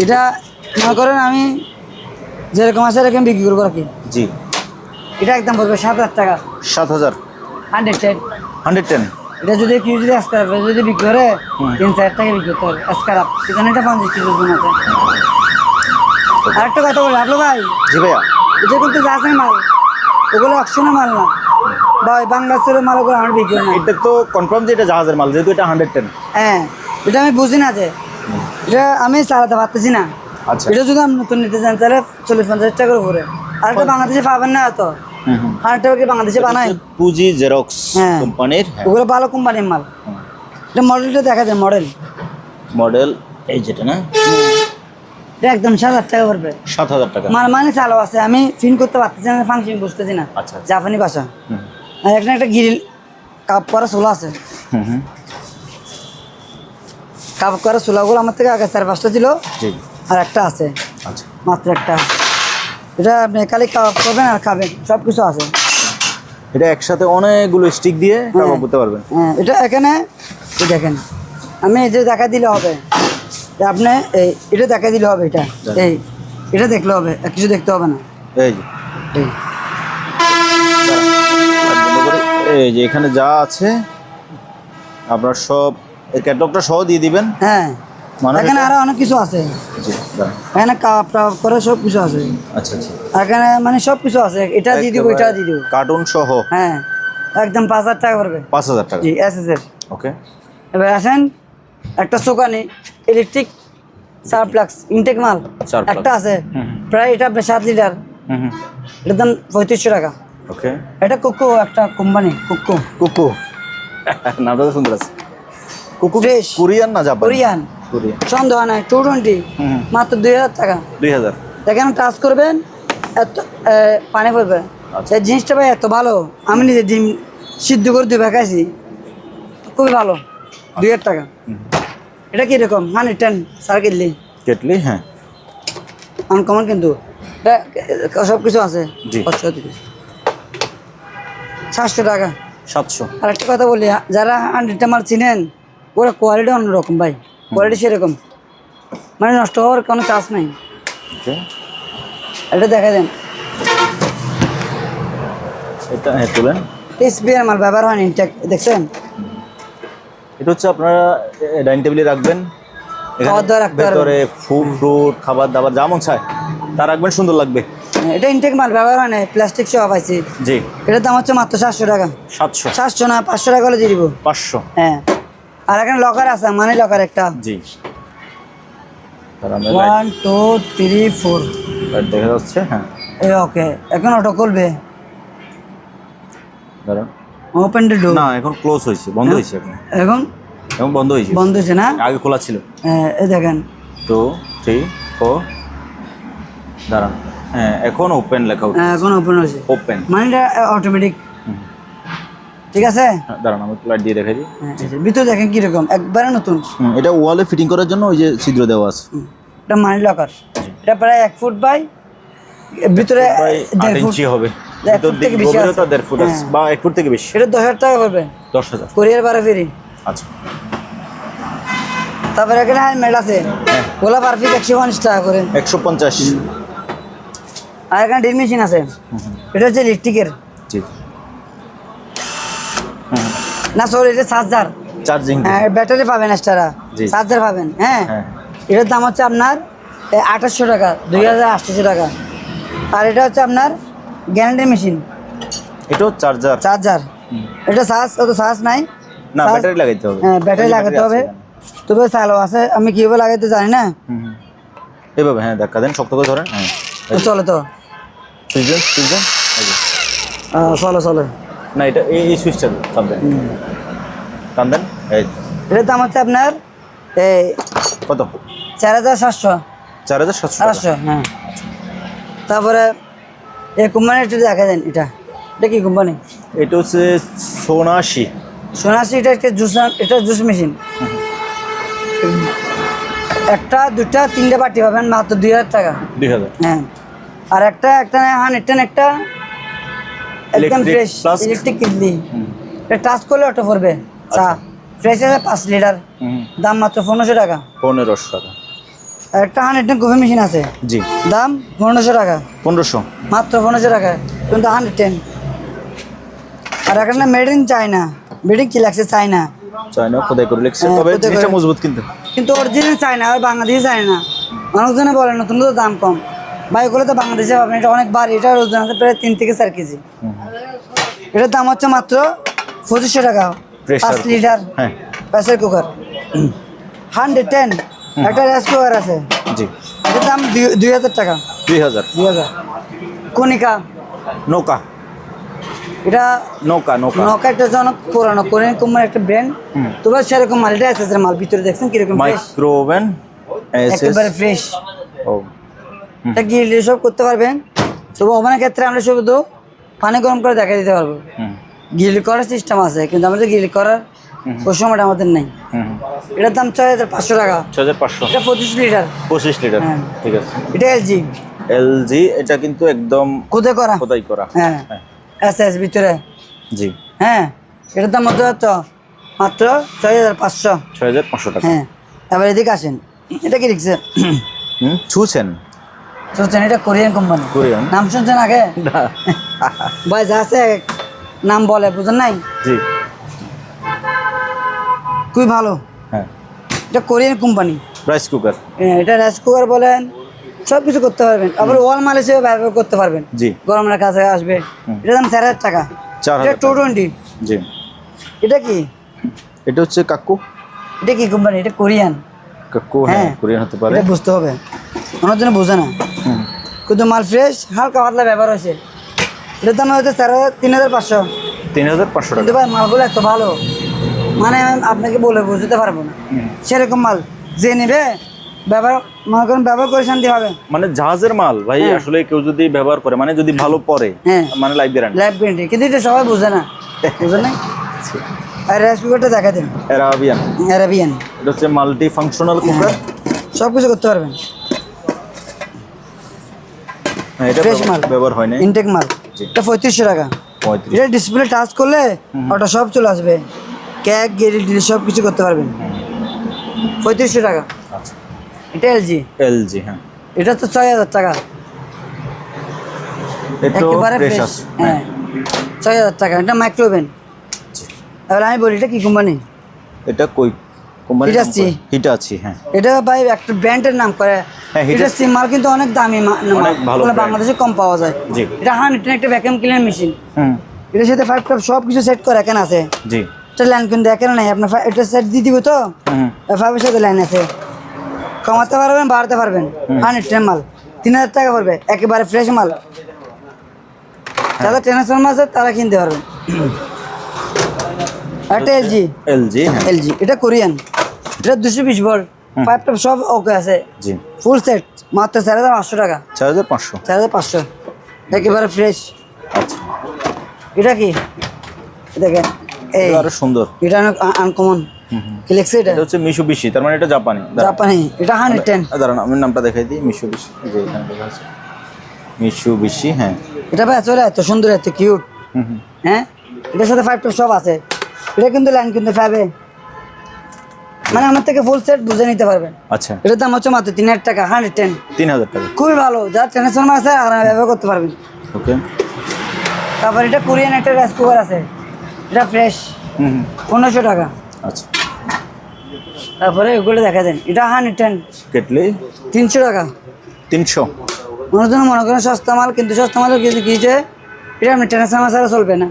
এটা মনে করেন আমি যেরকম আছে এরকম বিক্রি করবো আর কি। জি। এটা একদম পড়বে 7,000 টাকা। 7,000? 110। 110? এটা যদি কেউ যদি আজকাল যদি বিক্রি করে 3-4 টাকা বিক্রি করতে হবে আজকাল। এখানে এটা 50 কেজি ওজন আছে। আরেকটা কথা বলি আপলো ভাই, জি ভাইয়া। এটা কিন্তু যা আছে মাল, ওগুলো অকশনের মাল না ভাই, বাংলাদেশের মাল, ওগুলো আমার বিক্রি না। এটা তো কনফার্ম যে এটা জাহাজের মাল, যেহেতু এটা 110। হ্যাঁ এটা আমি বুঝি না, যে এটা আমি চালাতে পারতেছি না। আচ্ছা। এটা যদি আমি নতুন নিতে চান তাহলে 40-50 টাকা করে পড়ে। আর এটা বাংলাদেশে পাবেন না এত, আর এটা কি বাংলাদেশে বানায়? পুঁজি জেরক্স হ্যাঁ কোম্পানির। ওগুলো ভালো কোম্পানির মাল। এটা মডেলটা দেখা যায়, মডেল এই যেটা না, এটা একদম 7,000 টাকা পড়বে। 7,000 টাকা? মাল মানে চালু আছে, আমি ফিন করতে পারতেছি না, ফাংশন বুঝতেছি না। আচ্ছা। জাপানি ভাষা। আর এখানে একটা গ্রিল কাপ করা চুলা আছে। কাপ করা চুলাগুলো আমার থেকে আগে 4-5টা ছিল, জি। আর একটা আছে, আচ্ছা। মাত্র একটা। এটা আপনি খালি কাপ করবেন আর খাবেন, সব কিছু আছে। এটা একসাথে অনেকগুলো স্টিক দিয়ে কাবাব করতে পারবেন। হ্যাঁ, এটা এখানে এই দেখেন, আমি এটা দেখা দিলে হবে, আপনি এটা দেখা দিলে হবে, এটা দেখলে হবে, আর কিছু দেখতে হবে না। এই যে এই এই যে এখানে যা আছে আপনার সব এই ক্যাটালগটা সহ দিয়ে দিবেন। হ্যাঁ, মানে এখানে আরো অনেক কিছু আছে, জি দাঁড়ান। এখানে কাপ টাপ করে সব কিছু আছে, আচ্ছা আচ্ছা, এখানে মানে সব কিছু আছে, এটা দিয়ে দিব, এটা দিয়ে দিব। কার্টুন সহ হ্যাঁ, একদম 5,000 টাকা পড়বে। 5,000 টাকা। জি, এসএস এর। ওকে, এবার আসেন, একটা সোকানি ইলেকট্রিক সারপ্লাক্স ইনটেক মাল 4 plug। একটা আছে, প্রায় এটা 7 লিটার, হুম, এটার দাম 3500 টাকা। ওকে। এটা কোকো, একটা কোম্পানি কোকো, কুকু নামটা তো সুন্দর আছে। কুকু Fresh। কোরিয়ান না জাপানি? Korean, Korean. সন্দেহ নাই, 220, হুম। মাত্র 2000 টাকা। 2000। দেখেন, টাচ করবেন, এত পানি পড়বে। আচ্ছা। এই জিনিসটা ভাই এত ভালো, আমি নিজে ডিম সিদ্ধ করে দিয়ে খাইছি, খুবই ভালো। 2000 টাকা। এটা কিরকম? 110 সার্কেলি কেটলি, হ্যাঁ। আনকমন, কিন্তু সব কিছু আছে। জি। 700 টাকা। 700। আর একটা কথা বলি, যারা 100টা মাল চিনেন, ওরা কোয়ালিটি অন্যরকম ভাই, কোয়ালিটি সেরকম, মানে নষ্ট হওয়ার কোনো চান্স নাই। ওকে, এটা দেখা দেন, এটা হ্যাঁ তুলেন। এসবিআর মাল ব্যবহার হয়নি, দেখছেন? এটা হচ্ছে আপনারা ডাইনিং টেবিলে রাখবেন, খাবার দাবার রাখতে পারবেন। ভেতরে ফ্রুট খাবার দাবার যেমন চায় তা রাখবেন, সুন্দর লাগবে। এটা ইনটেক মাল, ব্যবহার হয় না, প্লাস্টিক সহ পাইছি। জি। এটার দাম হচ্ছে মাত্র 700 টাকা। 700। 700 না, 500 টাকা হলে দিয়ে দিব। 500। হ্যাঁ, আর এখানে লকার আছে, মানে লকার একটা। জি। তার আমরা 1 2 3 4 লাইট দেখা যাচ্ছে, হ্যাঁ। এই ওকে, এখন অটো খুলবে। দাঁড়ান, ওপেন দ্য ডোর। না এখন ক্লোজ হয়েছে, বন্ধ হয়েছে এখন। এখন এখন বন্ধ হয়েছে, বন্ধ হয়েছে না? আগে খোলা ছিল। হ্যাঁ, এই দেখেন। 2 3 4। দাঁড়ান, হ্যাঁ এখন ওপেন লেখা উঠছে। এখন ওপেন হয়েছে, ওপেন, মানে এটা অটোমেটিক। ঠিক আছে। দাঁড়ান আমি লাইট দিয়ে দেখাই দিই। হ্যাঁ, ভিতরে দেখেন কিরকম, একবারে নতুন। এটা ওয়ালে ফিটিং করার জন্য ওই যে ছিদ্র দেওয়া আছে। এটা মানি লকার, এটা প্রায় 1 ফুট বাই, ভিতরে প্রায় 8 1.5 ফুট। ইঞ্চি হবে, 1 ফুট থেকে বেশি আছে। গভীরতা 1.5 ফুট আছে, হ্যাঁ। বা 1 ফুট থেকে বেশি। এটা 10,000 টাকা পড়বে, 10,000। কোরিয়ার বারে ফ্রি। আচ্ছা, তারপরে এখানে হেলমেট আছে, ওলা পারফিট 150 টাকা করে। 150। আর এখানে ড্রিল মেশিন আছে, এটা হচ্ছে ইলেকট্রিকের, জি। না সরি, এটা চার্জার। চার্জিং। হ্যাঁ, ব্যাটারি পাবেন এক্সট্রা, জি। চার্জার পাবেন। হ্যাঁ, হ্যাঁ। এটার দাম হচ্ছে আপনার 2800 টাকা, 2800 টাকা। আর এটা হচ্ছে আপনার গ্যারান্টি মেশিন, এটাও চার্জার। চার্জার। এটা চার্জ, অত চার্জ নাই, না, চার্জ- ব্যাটারি লাগাইতে হবে। হ্যাঁ, ব্যাটারি এই যে লাগাতে হবে, আছে এখানে। তবে চালু আছে, আমি কীভাবে লাগাইতে জানি না। এভাবে, হ্যাঁ ধাক্কা দেন, শক্ত করে ধরেন, হ্যাঁ। তো চলে তো, সুইচ দেন, সুইচ দেন। এই যে। চলো চলো। না, এটা এই সুইচটা চাপ দেন, টান দেন। এই এটার দাম হচ্ছে আপনার এই কত? 4700। 4700 টাকা। 700, হ্যাঁ। তারপরে এই কোম্পানি একটু দেখা দেন, এটা কি কোম্পানি? এটা হচ্ছে সোনাশি। সোনাশি, এটা একটা জুস, এটা জুস মেশিন। একটা, দুটা, 3টে বাটি পাবেন মাত্র 2000 টাকা। 2000। হ্যাঁ, আর একটা একটা 110, একটা একদম Electric fresh flask। Electric kidney. এটা টাচ করলে অটো পড়বে চা, ফ্রেশ আছে 5 লিটার, দাম মাত্র 1500 টাকা। 1500 টাকা। আর একটা 110 কফি মেশিন আছে, জি। দাম 1500 টাকা, 1500। মাত্র 1500 টাকা, কিন্তু 110। আর এখানে made in China, made in কি লাগছে চায়না, চায়না খোদাই করে লিখছে, হ্যাঁ, তবে খোদাই জিনিসটা করে। মজবুত কিন্তু। কিন্তু অরিজিনাল চায়না, আর বাংলাদেশি চায়না। মানুষজনে বলে নতুন তো দাম কম, ভাই ওগুলো তো বাংলাদেশে পাবেন, এটা অনেক ভারী, এটা ওজন আছে প্রায় 3 থেকে 4 কেজি। এটার দাম হচ্ছে মাত্র 2500 টাকা, Pressure 5 লিটার হ্যাঁ। Pressure cooker. 110, একটা রাইস কুকার আছে, জি। এটার দাম 2000 টাকা। 2000। 2000। কনিকা, নৌকা। এটা নৌকা। নৌকা। নৌকা, একটা জনক পুরানো কোরিয়ান কোম্পানি, একটা ব্র্যান্ড। তবে সেরকম মাল, এটা আছে মাল, ভিতরে দেখছেন কিরকম ফ্রেশ, মাইক্রো ওভেন। একেবারে ফ্রেশ। ও, এটা গ্রিল সব করতে পারবেন। তবে ওভেনের ক্ষেত্রে আমরা শুধু পানি গরম করে দেখা দিতে পারবো, গ্রিল করার সিস্টেম আছে, কিন্তু আমাদের গ্রিল করার ওই সময়টা আমাদের নেই। এটার দাম 6500 টাকা। 6500। এটা 25 লিটার। 25 লিটার। হ্যাঁ। ঠিক আছে। এটা এলজি, এলজি, এটা কিন্তু একদম খোদাই করা। খোদাই করা। হ্যাঁ, এসএস ভিতরে জি। হ্যাঁ, এটার দাম মাত্র 6,500। 6,500 টাকা। হ্যাঁ, এবার এদিকে আসেন, এটা কি লিখছে? ছুঁছেন? শুনছেন, এটা কোরিয়ান কোম্পানি। কোরিয়ান? নাম শুনছেন আগে? না। ভাই যা আছে নাম বলে, বুঝেন নাই? জি। খুবই ভালো। হ্যাঁ, এটা কোরিয়ান কোম্পানি। Rice cooker. এটা রাইস কুকার বলেন, সব কিছু করতে পারবেন। আবার ওয়াল মাল হিসেবে ব্যবহার করতে পারবেন। জি। গরমের কাছে আসবে। এটার দাম 4,000 টাকা। 4,000 এটা 220। জি। এটা কি? এটা হচ্ছে কাকু। এটা কি কোম্পানি? এটা কোরিয়ান। কাকু, হ্যাঁ, কোরিয়ান হতে পারে। এটা বুঝতে হবে, ওনার জন্য বোঝে না। কিন্তু মাল ফ্রেশ, হালকা পাতলা ব্যবহার হয়েছে। এটার দাম হচ্ছে 3,500। 3,500 কিন্তু টাকা। ভাই মালগুলো এত ভালো, মানে আমি আপনাকে বলে বুঝতে পারবো না। সেরকম মাল যে নেবে ব্যবহার, মনে করেন ব্যবহার করে শান্তি হবে। মানে জাহাজের মাল ভাই, আসলে কেউ যদি ব্যবহার করে, মানে যদি ভালো পড়ে, হ্যাঁ, মানে লাইফ গ্যারান্টি। Life guarantee. কিন্তু এটা সবাই বোঝে না, বুঝে না। আর রাইস কুকারটা দেখা দিন, অ্যারাবিয়ান। অ্যারাবিয়ান। এটা হচ্ছে মাল্টি ফাংশনাল কুকার। সব কিছু করতে পারবেন। হ্যাঁ, এটা ফ্রেশ মাল, ব্যবহার হয় না। ইনটেক মাল। এটা 3500 টাকা। 35। এটা ডিসপ্লে টাচ করলে ওটা সব চলে আসবে, ক্যাক গ্রিল টিল সব কিছু করতে পারবেন। 3500 টাকা। আচ্ছা। এটা এলজি। এলজি, হ্যাঁ। এটা তো 6,000 টাকা। এটা একেবারে ফ্রেশ ফ্রেশ। আছে। হ্যাঁ, 6,000 টাকা। এটা মাইক্রোওভেন। এবার আমি বলি, এটা কি কোম্পানি? এটা কই কোম্পানি? হিটাচি। হিটাচি, হ্যাঁ। এটা ভাই একটা ব্র্যান্ডের নাম করে। হ্যাঁ, এটা সিম মাল কিন্তু অনেক দামি মাল, অনেক ভালো ওগুলো brand। বাংলাদেশে কম পাওয়া যায়। জি। এটা 110 একটা ভ্যাকুয়াম ক্লিনার মেশিন। হুম। এটার সাথে 5 টপ সব কিছু সেট করে এখানে আছে। জি। এটা লাইন কিন্তু এখানে নাই, আপনার এটা সেট দিয়ে দিব তো। হুম। 5 এর সাথে লাইন আছে, কমাতে পারবেন, বাড়াতে পারবেন। 110 মাল 3,000 টাকা পড়বে, একেবারে ফ্রেশ মাল। যারা ট্রান্সফর্মার আছে তারা কিনতে পারবেন। একটা এলজি। এলজি, হ্যাঁ। এলজি, এটা কোরিয়ান। এটা 220 ভোল্ট, 5 টপ সব ওকে আছে। জি। ফুল সেট মাত্র 4,500 টাকা। 4,500। 4,500, একেবারে ফ্রেশ। আচ্ছা। এটা কি দেখেন, এই এটা আরো সুন্দর। এটা অনেক আনকমন। কি লিখছে এটা? এটা হচ্ছে মিশুবিশি, তার মানে এটা জাপানি। জাপানি। এটা 110। দাঁড়ান, আমি নামটা দেখাই দিই। মিশুবিশি, যে এখানে লেখা আছে মিশুবিশি, হ্যাঁ। এটা ভাই চলে এত সুন্দর, এত কিউট। হ্যাঁ, এটার সাথে 5 টপ সব আছে। এটা কিন্তু লাইন কিন্তু 5 মানে আমার থেকে ফুল সেট বুঝে নিতে পারবেন। আচ্ছা। এটার দাম হচ্ছে মাত্র 3,000 টাকা। 110। 3,000 টাকা। খুবই ভালো, যারা ট্রান্সফর্মার আছে আর ব্যবহার করতে পারবেন। ওকে। তারপর এটা কোরিয়ান একটা রাইস কুকার আছে, এটা ফ্রেশ। 1,500 টাকা। আচ্ছা। তারপরে ওগুলো দেখা দেন, এটা 110। কেটলি 300 টাকা। 300। ওনার জন্য মনে করেন সস্তা মাল, কিন্তু সস্তা মালের কিছু কিছে এটা আপনি ট্রান্সফর্মার ছাড়া চলবে না।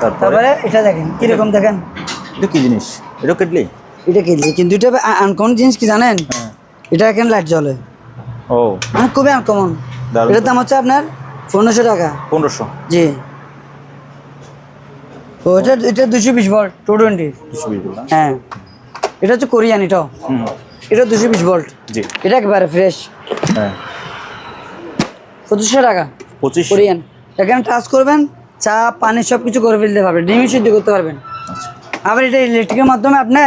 তারপরে তারপরে এটা দেখেন কিরকম, দেখেন এটা কি জিনিস? এটা কেটলি? এটা কিনলে কিন্তু এটা আনকমন জিনিস কি জানেন? এটা এখানে লাইট জ্বলে, ও মানে খুবই আনকমন। দারুণ। এটার দাম হচ্ছে আপনার 1,500 টাকা। 1500। জি। ও এটা 220 ভোল্ট 220। 220 বললাম। হ্যাঁ, এটা হচ্ছে কোরিয়ান। এটাও এটা 220 ভোল্ট। জি। এটা একেবারে ফ্রেশ। হ্যাঁ। 2,500 টাকা। 2500। কোরিয়ান। এখানে টাচ করবেন, চা পানি সব কিছু করে ফেলতে পারবেন, ডিমই সিদ্ধ করতে পারবেন। আচ্ছা। আবার এটা ইলেকট্রিকের মাধ্যমে আপনি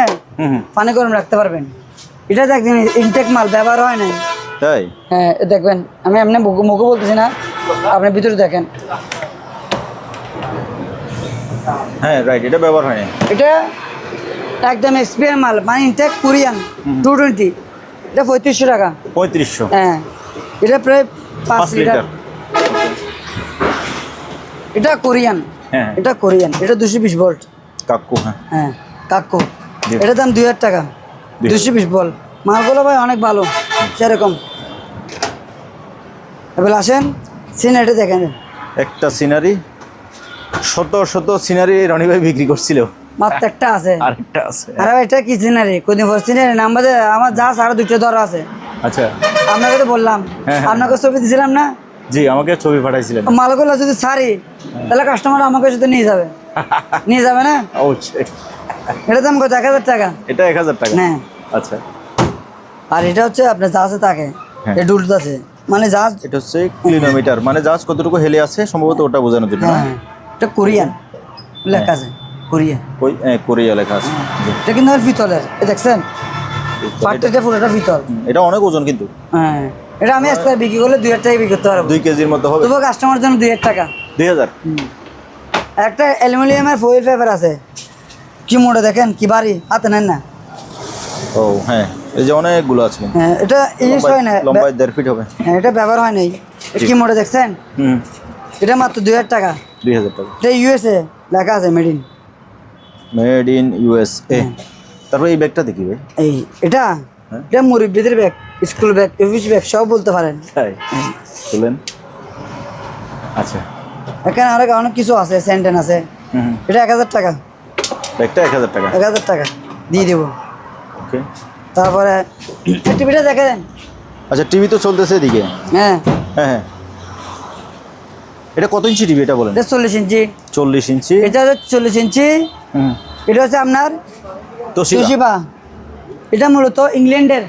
পানি গরম রাখতে পারবেন। এটা দেখবেন ইনটেক মাল, ব্যবহার হয় নাই। তাই? হ্যাঁ, দেখবেন, আমি আপনি মুখে বলতেছি না, আপনি ভিতরে দেখেন। হ্যাঁ, রাইট, এটা ব্যবহার হয় না। এটা একদম এক্সপিরিয়ান মাল, মানে ইনটেক কোরিয়ান 220। এটা 3500 টাকা। 3500। হ্যাঁ, এটা প্রায় 5 5 লিটার। লিটার। এটা কোরিয়ান। হ্যাঁ। এটা কোরিয়ান। এটা 220 ভোল্ট। কাকু, হ্যাঁ। হ্যাঁ, কাকু। জি। এটার দাম 2,000 টাকা। 220 ভোল্ট মালগুলো ভাই অনেক ভালো, সেরকম। এবার আসেন সিনারিটা দেখেন। একটা সিনারি, শত শত সিনারি রনি ভাই বিক্রি করছিল। মাত্র একটা আছে। আরেকটা আছে। আরে ভাই, এটা কি সিনারি? কোনদিন পর সিনারি নাম বাজে আমার যা আরো 2টা দর আছে। আচ্ছা। আপনাকে তো বললাম, হ্যাঁ। আপনাকে ছবি দিয়েছিলাম না? জি, আমাকে ছবি পাঠাইছিলেন। মালগুলো যদি ছাড়ি তাহলে কাস্টমার আমাকে সাথে নিয়ে যাবে, নিয়ে যাবে না? অবশ্যই। এটার দাম কত? 1,000 টাকা। এটা 1000 টাকা। হ্যাঁ। আচ্ছা। আর এটা হচ্ছে আপনার জাহাজে থাকে, হ্যাঁ। এই ডুলটা আছে, মানে জাহাজ। এটা হচ্ছে ক্লিনোমিটার, মানে জাহাজ কতটুকু হেলে আছে সম্ভবত ওটা বোঝানোর জন্য। হ্যাঁ, এটা কোরিয়ান লেখা আছে, কোরিয়ান। কোরিয়া লেখা আছে। জি। এটা কিন্তু আর পিতলের, এ দেখছেন পাটটা পুরোটা পিতল। এটা অনেক ওজন কিন্তু। হ্যাঁ, এটা আমি আজকে বিক্রি করলে 2,000 টাকা বিক্রি করতে পারবো। 2 কেজির মতো হবে। তবু কাস্টমার জন্য 2,000 টাকা। 2000 একটা অ্যালুমিনিয়ামের ফয়েল পেপার আছে, কি মোটা দেখেন, কি ভারী, হাতে নেন না। ও হ্যাঁ, এই যে অনেকগুলো আছে। হ্যাঁ, এটা ইউজ হয় না, লম্বায় 1.5 ফিট হবে। হ্যাঁ, এটা ব্যবহার হয় নাই। কি মোটা দেখছেন, হুম, এটা মাত্র 2000 টাকা। 2000 টাকা। এটা ইউএসএ লেখা আছে, মেড ইন ইউএসএ। তারপর এই ব্যাগটা দেখি ভাই। এই এটা হ্যাঁ। এটা মুরব্বীদের bag, school bag, office bag সব বলতে পারেন। তাই বলেন। আচ্ছা, এখানে আরো অনেক কিছু আছে, স্যান্ডেন আছে। হুম, এটা 1000 টাকা। ব্যাগটা 1000 টাকা। 1000 টাকা দিয়ে দেবো। ওকে। তারপরে টিভিটা দেখেন। আচ্ছা, টিভি তো চলতেছে এদিকে। হ্যাঁ, হ্যাঁ হ্যাঁ, এটা কত ইঞ্চি টিভি এটা বলেন? এটা 40 ইঞ্চি। 40 ইঞ্চি। এটা হচ্ছে 40 ইঞ্চি। হুম, এটা হচ্ছে আপনার তোশিবা। তোশিবা। এটা মূলত ইংল্যান্ডের।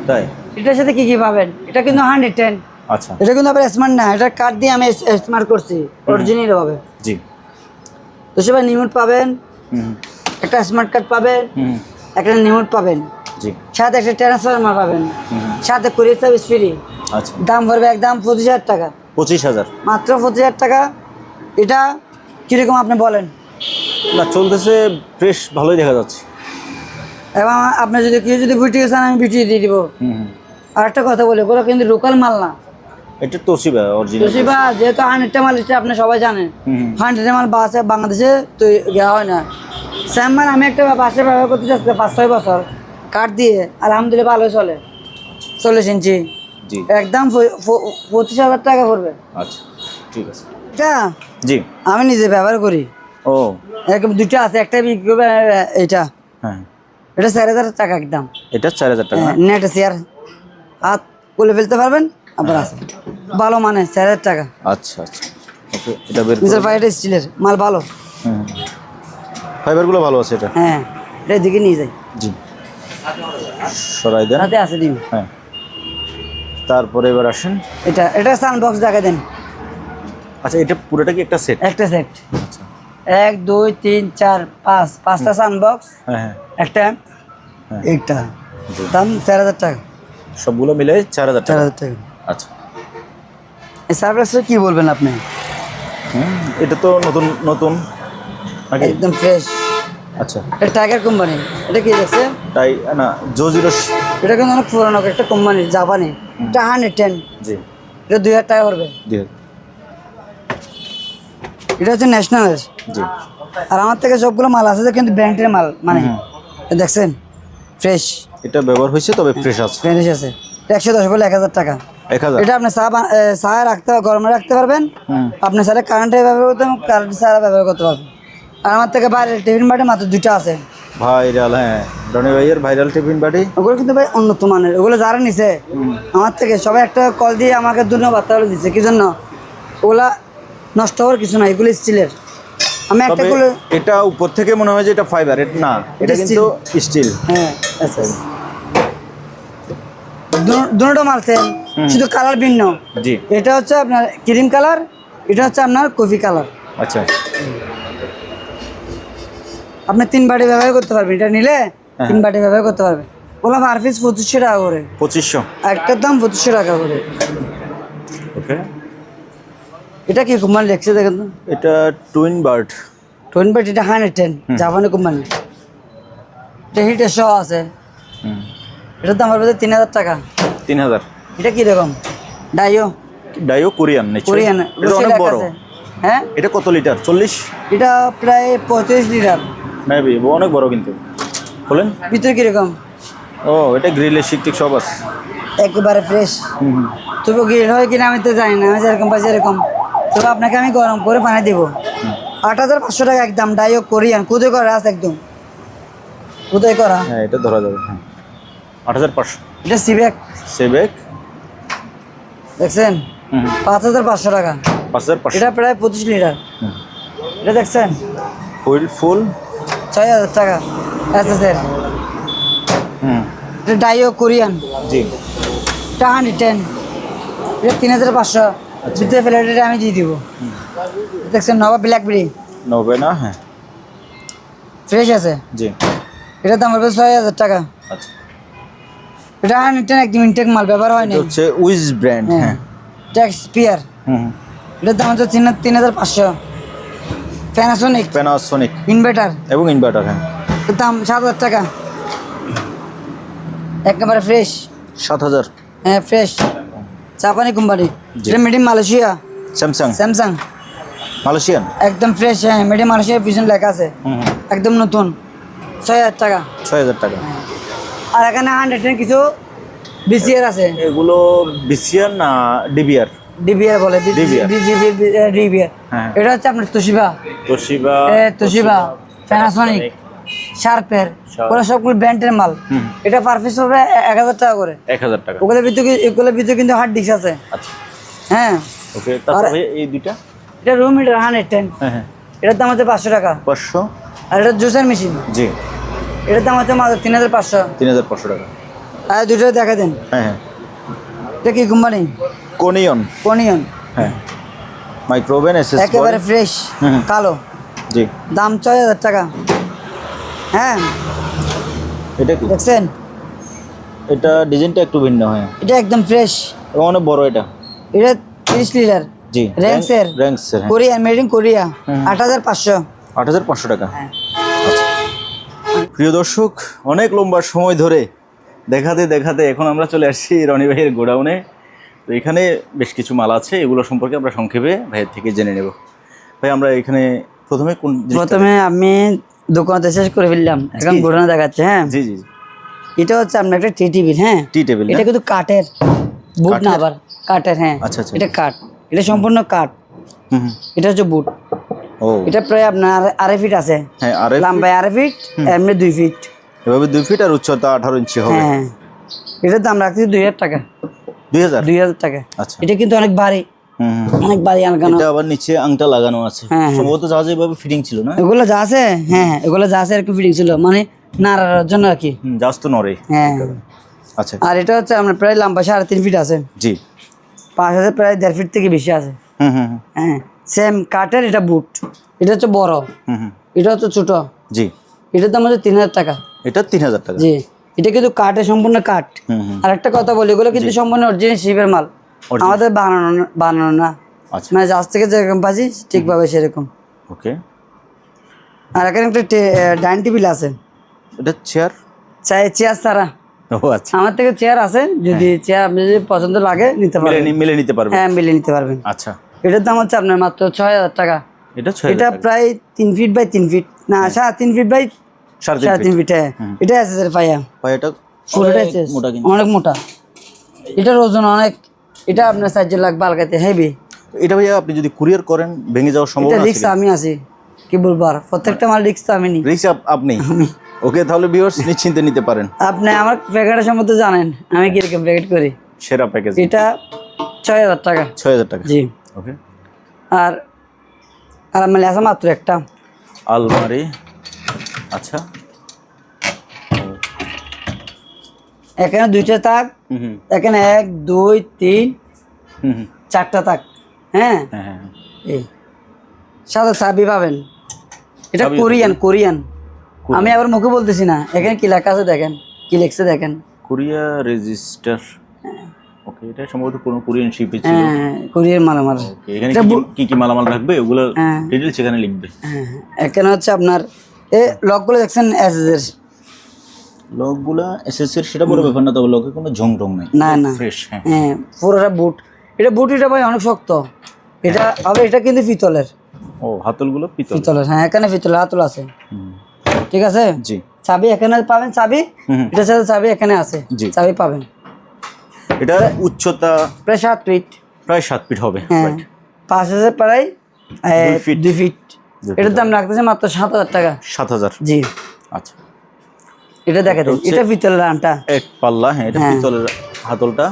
তাই? এটার সাথে কি কি পাবেন, এটা কিন্তু 110। আচ্ছা, এটা কিন্তু আবার স্মার্ট না, এটা কার্ড দিয়ে আমি স্মার্ট করছি, অরিজিনাল হবে। জি। তোশিবা নিউট পাবেন, হুম একটা স্মার্ট কার্ড পাবেন, হুম, একটা নিউট পাবেন, জি। সাথে একটা ট্রান্সফরমার পাবেন, হুম, সাথে কুরিয়ার সার্ভিস ফ্রি। আচ্ছা, দাম পড়বে একদম 25,000 টাকা, 25,000। মাত্র 25,000 টাকা। এটা কীরকম আপনি বলেন? না, চলতেছে ফ্রেশ, ভালোই দেখা যাচ্ছে। এবং আপনি যদি কেউ যদি ভিডিও চান, আমি ভিডিও দিয়ে দিব। হুম হুম, আর একটা কথা বলি, ওগুলো কিন্তু লোকাল মাল না। এটা তোশিবা অরিজিনাল। তোশিবা যেহেতু 100টা মাল, এটা আপনি সবাই জানেন। হুম, 100টা মাল বাসে বাংলাদেশে তো দেওয়া হয় না। সেম মাল আমি একটা বাসে ব্যবহার করতে চাচ্ছি 5-6 বছর, কাঠ দিয়ে আলহামদুলিল্লাহ ভালো চলে। 40 ইঞ্চি জি। একদম 25,000 টাকা পড়বে। আচ্ছা, ঠিক আছে। এটা জি। আমি নিজে ব্যবহার করি। ও এরকম দুটো আছে, একটা বিক্রি করবে, এটা হ্যাঁ, এটা 4,000 টাকা একদম। এটা 4000 টাকা। নেট চেয়ার হাত খুলে ফেলতে পারবেন, আবার আছে ভালো মানে 4,000 টাকা। আচ্ছা আচ্ছা, ওকে, এটা বের নিজের করুন। পায়েটা স্টিলের মাল ভালো। হুম, ফাইবারগুলো ভালো আছে এটা। হ্যাঁ, এটা দিকে নিয়ে যাই, জি, সরাই দেন। সাথে আছে ডিম। হ্যাঁ, তারপরে এবার আসেন। এটা এটা সাউন্ড বক্স দেখা দেন, আচ্ছা, এটা পুরোটা কি একটা সেট? একটা সেট। আচ্ছা, 1 2 3 4 5 5টা সাউন্ড বক্স, হ্যাঁ হ্যাঁ, একটা হ্যাঁ। এইটা জি। দাম 4,000 টাকা। সবগুলো মিলে 4000 টাকা। 4,000 টাকা। আচ্ছা। এই সার্ভিসটা কি বলবেন আপনি? হুম, এটা তো নতুন নতুন নাকি? একদম ফ্রেশ। আচ্ছা, এটা টাইগার কোম্পানি। এটা কি দেখছে? তাই না, জোজিরো। এটা কিন্তু অনেক পুরনো একটা কোম্পানি, জাপানি। এটা 110। জি, এটা 2,000 টাকা পড়বে। জি এটা হচ্ছে ন্যাশনাল। জি। আর আমার থেকে সবগুলো মাল আছে, কিন্তু ব্র্যান্ডের মাল মানে। দেখছেন ফ্রেশ, এটা ব্যবহার হয়েছে, তবে ফ্রেশ আছে। ফ্রেশ আছে। এটা 110 বলে 1,000 টাকা। 1000। এটা আপনি চা রাখতে, গরমে রাখতে পারবেন। হুম, আপনি সারা কারেন্টে ব্যবহার করতে পারবেন, কারেন্ট ছাড়া ব্যবহার করতে পারবেন। আর আমার থেকে বাইরে টিফিন বাটি মাত্র 2টা আছে। ভাইরাল। হ্যাঁ, রনি ভাইয়ের ভাইরাল টিফিন বাটি। ওগুলো কিন্তু ভাই উন্নত মানের, ওগুলো যারা নিছে আমার থেকে সবাই একটা কল দিয়ে আমাকে ধন্যবাদ তাহলে দিচ্ছে। কি জন্য? ওগুলা নষ্ট হওয়ার কিছু না, এগুলো স্টিলের। আমি একটা তবে করে, এটা উপর থেকে মনে হয় যে এটা ফাইবার, এটা না, এটা কিন্তু স্টিল। হ্যাঁ আচ্ছা, দুটো মাল সেম, শুধু কালার ভিন্ন। জি। এটা হচ্ছে আপনার ক্রিম কালার, এটা হচ্ছে আপনার কফি কালার। আচ্ছা, আপনি 3 বাটি ব্যবহার করতে পারবেন, এটা নিলে 3 বাটি ব্যবহার করতে পারবেন। ওগুলো পার পিস 2500 টাকা করে, 2500। একটার দাম 2500 টাকা করে। ওকে, এটা কি কোম্পানি লেখছে দেখেন তো? এটা টুইন বার্ড। 20 বাটি, এটা 110, জাপানি কোম্পানি। এটা হিটের সহ আছে। হুম, এটার দাম পড়বে 3,000 টাকা। 3000। এটা কি রকম? ডাইও ডাইও কোরিয়ান নিশ্চয়ই। কোরিয়ান, এটা অনেক বড়। হ্যাঁ, এটা কত লিটার? 40 এটা প্রায় 35 লিটার। মেবি, অনেক বড় কিন্তু। বলেন। ভিতরে কিরকম? ও, এটা গ্রিলের শিকটিক সব আছে। একেবারে ফ্রেশ। হুম হুম, তবু গ্রিল হয় কিনা আমি তো জানি না, আমি যেরকম পাই সেরকম। তবে আপনাকে আমি গরম করে পানি দেবো। 8,500 টাকা একদম, ডাইও কোরিয়ান, খুদে করা আছে একদম, খুদে করা। হ্যাঁ, এটা ধরা যাবে। হ্যাঁ, 8500। এটা সিবেক, সেবেক। দেখছেন? হুম, 5,500 টাকা। 5500। এটা প্রায় 25 লিটার। হুম, এটা দেখছেন? হুইল ফুল। 6,000 টাকা এসএসের। হুম, এটা ডাইও কোরিয়ান, জি। এটা 110। এটা 3,500। ভিতরে ফ্লেট আমি দিয়ে দিব। দেখছেন? নবাব ব্ল্যাকবেরি, 90 না? হ্যাঁ, ফ্রেশ আছে। জি। এটার দাম পড়বে 6,000 টাকা। আচ্ছা, এটা 110 একদম ইনটেক মাল, ব্যবহার হয় না। এটা হচ্ছে উইজ ব্র্যান্ড। হ্যাঁ, ট্যাক্স পিয়ার। হুম, এটার দাম হচ্ছে 3500। প্যানাসোনিক প্যানাসোনিক ইনভার্টার, এবং ইনভার্টার, হ্যাঁ এর দাম 7000 টাকা, একেবারে ফ্রেশ। 7000। হ্যাঁ ফ্রেশ, জাপানি কোম্পানি, জি। এটা made in Malaysia. Samsung Samsung Malaysian. একদম ফ্রেশ, হ্যাঁ মেড ইন মালয়েশিয়ার পিছনে লেখা আছে, হুম একদম নতুন, 6000 টাকা। 6000 টাকা। আর এখানে 110 কিছু বিসিআর আছে, এগুলো বিসিআর না ডিবিআর? ডিবিআর বলে, DBR ডিবিআর। হ্যাঁ। এটা হচ্ছে আপনার তোশিবা, তোশিবা, তোশিবা, প্যানাসোনিক, শার্পের, Sharp। ওরা সবগুলো ব্র্যান্ডের মাল। এটা পার পিস হবে 1000 টাকা করে। 1000 টাকা। এগুলোর ভিতরে কিন্তু হার্ড ডিস্ক আছে। আচ্ছা হ্যাঁ, ওকে। তারপরে এই দুইটা? এটা রুম হিটার 110, হ্যাঁ হ্যাঁ এটার দাম হচ্ছে 500 টাকা। 500। আর এটা জুসার মেশিন, জি, এটার দাম হচ্ছে মাত্র 3500। 3500 টাকা। আর দুটো দেখা দেন, হ্যাঁ হ্যাঁ এটা কি কোম্পানি? কোনিয়ন। কোনিয়ন, হ্যাঁ মাইক্রোওভেন এসএস একেবারে ফ্রেশ, হুম। কালো, জি। দাম 6000 টাকা। হ্যাঁ এটা কি? দেখছেন, এটা ডিজাইনটা একটু ভিন্ন, হ্যাঁ এটা একদম ফ্রেশ, এবং অনেক বড় এটা। এটা 30 লিটার, জি, র্যাঙ্কসের, র্যাঙ্কসের, হ্যাঁ। Korean, made in Korea, 8500। 8500 টাকা। হ্যাঁ। প্রিয় দর্শক, অনেক লম্বা সময় ধরে দেখাতে দেখাতে এখন আমরা চলে আসছি রনি ভাইয়ের গোডাউনে। তো এখানে বেশ কিছু মাল আছে, এগুলো সম্পর্কে আমরা সংক্ষেপে ভাইয়ের থেকে জেনে নেব। ভাই আমরা এখানে প্রথমে কোন জিনিসটা প্রথমে আমি দোকানতে শেষ করে ফেললাম, এখন জি। ঘটনা দেখাচ্ছে। হ্যাঁ, জি জি জি। এটা হচ্ছে আপনার একটা টি টেবিল। হ্যাঁ, টি টেবিল এটা কিন্তু কাঠের, বুট না, কাঠের? আবার কাঠের। হ্যাঁ আচ্ছা, আচ্ছা। এটা কাঠ, এটা সম্পূর্ণ কাঠ। হুম হুম। এটা হচ্ছে বুট, ও এটা প্রায় আপনার 2.5 ফিট আছে, হ্যাঁ, আর লম্বায় 2.5 ফিট, এমনি 2 ফিট। এভাবে 2 ফিট আর উচ্চতা 18 ইঞ্চি হবে। হ্যাঁ, এটার দাম রাখছি 2000 টাকা। 2000। 2000 টাকা। আচ্ছা। এটা কিন্তু অনেক ভারী, হুম হুম। অনেক ভারী আনকানো। এটা আবার নিচে আংটা লাগানো আছে, হ্যাঁ, হ্যাঁ। সম্ভবত জাহাজে এভাবে ফিটিং ছিল না? এগুলো যা আছে, হ্যাঁ এগুলো যা আছে এরকম ফিটিং ছিল, মানে নাড়ার জন্য আর কি। জাহাজ তো নড়ে। হ্যাঁ, আচ্ছা। আর এটা হচ্ছে আপনার প্রায় লম্বা 3.5 ফিট আছে, জি। 5000 প্রায় 1.5 ফিট থেকে বেশি আছে। হুম হুম হুম। হ্যাঁ, সেম কাঠের, এটা বুট, এটা হচ্ছে বড়, হুম হুম। এটা হচ্ছে ছোট। জি। এটার দাম হচ্ছে 3000 টাকা। এটা 3000 টাকা। জি, এটা কিন্তু কাঠের, সম্পূর্ণ কাঠ। হুম হুম। আর একটা কথা বলি, এগুলো কিন্তু সম্পূর্ণ অরিজিনাল শিপের মাল, Original। আমাদের বানানো না। আচ্ছা মানে জাহাজ থেকে যেরকম পাচ্ছি ঠিকভাবে সেরকম। ওকে। আর এখানে একটা ডাইনিং টেবিল আছে, এটা চেয়ার? চেয়ার ছাড়া। ও আচ্ছা, আমার থেকে চেয়ার আছে, যদি চেয়ার আপনি যদি পছন্দ লাগে নিতে পারবেন। মিলে নিতে পারবে। হ্যাঁ, মিলে নিতে পারবেন। আচ্ছা, এটার দাম হচ্ছে আপনার মাত্র 6000 টাকা। এটা 6000 এটা টাকা। প্রায় 3 ফিট বাই 3 ফিট, না 3.5 ফিট বাই 3.5 3.5 ফিট। হ্যাঁ, এটা এসএসের পায়া, পায়াটা পুরোটা অনেক এসএস, মোটা কিন্তু। অনেক মোটা। এটার ওজন অনেক, এটা আপনার সাহায্য লাগবে আলগাতে, হেভি। এটা ভাইয়া আপনি যদি কুরিয়ার করেন ভেঙে যাওয়ার এটা সম্ভাবনা আছে রিক্স আমি আছি, কি বলবো, আর প্রত্যেকটা মাল রিক্স তো আমি নিই। রিস্ক আপনি? ওকে, তাহলে ভিউয়ার্স নিশ্চিন্তে নিতে পারেন। আপনি আমার প্যাকেটের সম্বন্ধে জানেন আমি কিরকম প্যাকেট করি। সেরা প্যাকেজ। এটা 6000 টাকা। 6000 টাকা। জি। ওকে। আর আর আমার আছে মাত্র একটা আলমারি। আচ্ছা। এখানে 2টা তাক, হুম হুম এখানে 1 2 3 হুম হুম। 4টা তাক। হ্যাঁ, হ্যাঁ হ্যাঁ হ্যাঁ। এই সাদা চাবি পাবেন, এটা চাবি কোরিয়ান। আমি আবার মুখে বলতেছি না, এখানে কি লেখা আছে দেখেন, কি লিখছে দেখেন। Korea register. ওকে, এটা সম্ভবত কোনো কোরিয়ান শিপে ছিল। হ্যাঁ, কোরিয়ার মালামাল। ওকে, এখানে এটা কি কি মালামাল রাখবে ওগুলো হ্যাঁ। ডিটেইলস এখানে লিখবে। হ্যাঁ, এখানে হচ্ছে আপনার লকগুলো দেখছেন এসএস এর। লকগুলা এসএস এর, সেটা বড় ব্যাপার না, তবে লকে কোনো ঝং টং নাই, না না, ফ্রেশ। হ্যাঁ হ্যাঁ পুরোটা বুট। এটা বুট, এটা ভাই অনেক শক্ত। এটা আবার এটা কিন্তু পিতলের। ও, হাতলগুলো পিতল। পিতলের, হ্যাঁ এখানে পিতলের হাতল আছে। হুম। ঠিক আছে, জি। চাবি এখানে পাবেন, চাবি হুম। এটার সাথে চাবি এখানে আছে, জি। চাবি পাবেন। এটা উচ্চতা প্রায় 7 ফিট। প্রায় 7 ফিট হবে। হ্যাঁ, 5000 প্রায় 2 ফিট। 2 ফিট। এটার দাম রাখতেছে মাত্র 7000 টাকা। 7000। জি। আচ্ছা। এটা দেখেন, এটা পিতলের আনটা, এক পাল্লা। হ্যাঁ, এটা হ্যাঁ। পিতলের হাতলটা।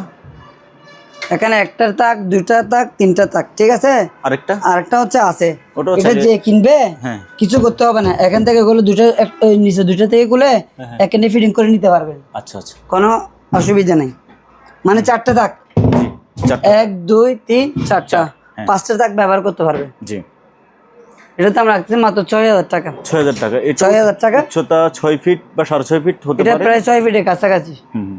এখানে একটার তাক, 2টা তাক, 3টা তাক। ঠিক আছে, আরেকটা আরেকটা হচ্ছে আছে। ওটা হচ্ছে এটা যে কিনবে হ্যাঁ। কিছু করতে হবে না, এখান থেকে গুলো নিচে 2টা থেকে গুলে এখানে ফিটিং করে নিতে পারবেন, আচ্ছা আচ্ছা। কোনো অসুবিধা নেই। মানে 4টা তাক, জি, 4টা। 1 2 3 4টা, হ্যাঁ। 5টা তাক ব্যবহার করতে পারবে। জি। এটা তো আমরা রাখছি মাত্র 6000 টাকা। 6000 টাকা। এটা 6000 টাকা। উচ্চতা 6 ফিট বা 6.5 ফিট হতে এটা পারে। প্রায় 6 ফিটের কাছাকাছি। হুম।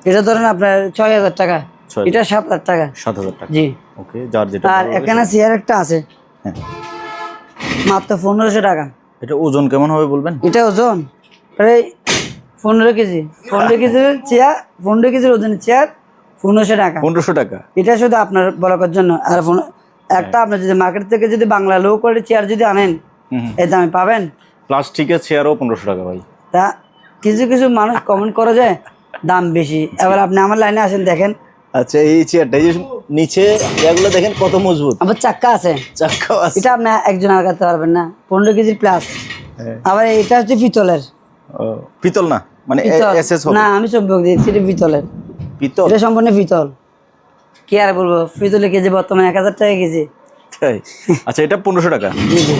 এটা ধরেন আপনার 6000 টাকা, 6000 এটা 7000 টাকা। 7000 টাকা। জি। ওকে, যার যেটা আর ভালো লাগে এখানে চেয়ার একটা আছে হ্যাঁ। মাত্র 1500 টাকা। এটা ওজন কেমন হবে বলবেন? এটা ওজন প্রায় 15 কেজি। 15 কেজির চেয়ার, 15 কেজির ওজনের চেয়ার 1500 টাকা। 1500 টাকা। এটা শুধু আপনার বলার জন্য। আর একটা আপনার যদি মার্কেট থেকে যদি বাংলা লো কোয়ালিটি চেয়ার যদি আনেন এই দামে পাবেন। প্লাস্টিকের চেয়ারও 1500 টাকা ভাই। তা কিছু কিছু মানুষ কমেন্ট করে যে দাম বেশি। এবার আপনি আমার লাইনে আসেন দেখেন। আচ্ছা, এই চেয়ারটা এই যে নিচে এগুলো দেখেন কত মজবুত, আবার চাক্কা আছে, চাকাও আছে। এটা আপনি একজন আগাতে পারবেন না, 15 কেজির প্লাস। আবার এটা হচ্ছে পিতলের। ও, পিতল না মানে পিতল এসএস হবে না, আমি চব্বক দিয়েছি, এটা পিতলের। পিতল? এটা সম্পূর্ণ পিতল। কি আর বলবো, পিতলের কেজি বর্তমানে 1000 টাকা কেজি। তাই? আচ্ছা, এটা 1500 টাকা। জি জি।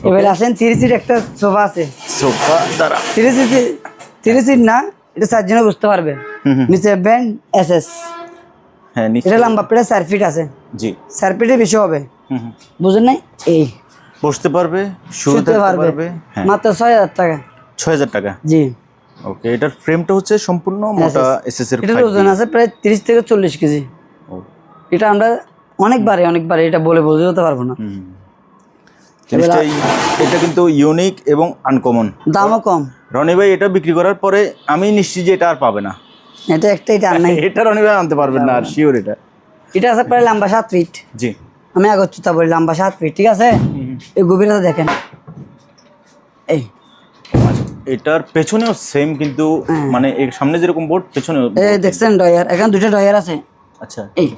এবার আসেন 3 সিট একটা সোফা আছে। সোফা দ্বারা 3 সিট না, এটা 4 জনে বুঝতে পারবে। নিচে ব্যান্ড এসএস। হ্যাঁ নিচে এটা লম্বা প্রায় 4 ফিট আছে। জি। 4 ফিটের বেশি হবে, বুঝেন নাই? এই বসতে পারবে, শুতে পারবে। হ্যাঁ, মাত্র 6000 টাকা। 6000 টাকা। জি। ওকে, এটার ফ্রেমটা হচ্ছে সম্পূর্ণ মোটা এসএস এর। এটার ওজন আছে প্রায় 30 থেকে 40 কেজি। ও, এটা আমরা অনেকবারে এটা বলে বোঝাতে পারবো না। এটা কিন্তু ইউনিক এবং আনকমন, দামও কম। রনি ভাই এটা বিক্রি করার পরে আমি নিশ্চিত যে এটা আর পাবে না। এটা একটাই আর নাই। এটা রনি ভাই আনতে পারবেন না আর, শিওর। এটা আছে প্রায় লম্বা 7 ফিট। জি। আমি আগচ্ছুতা বলি লম্বা 7 ফিট, ঠিক আছে? এই গভীরতা দেখেন। এই এটার পেছনেও সেম কিন্তু মানে এর সামনে যেরকম বোর্ড পেছনেও। এই দেখছেন ডয়ার, এখানে দুটো ডয়ার আছে। আচ্ছা, এই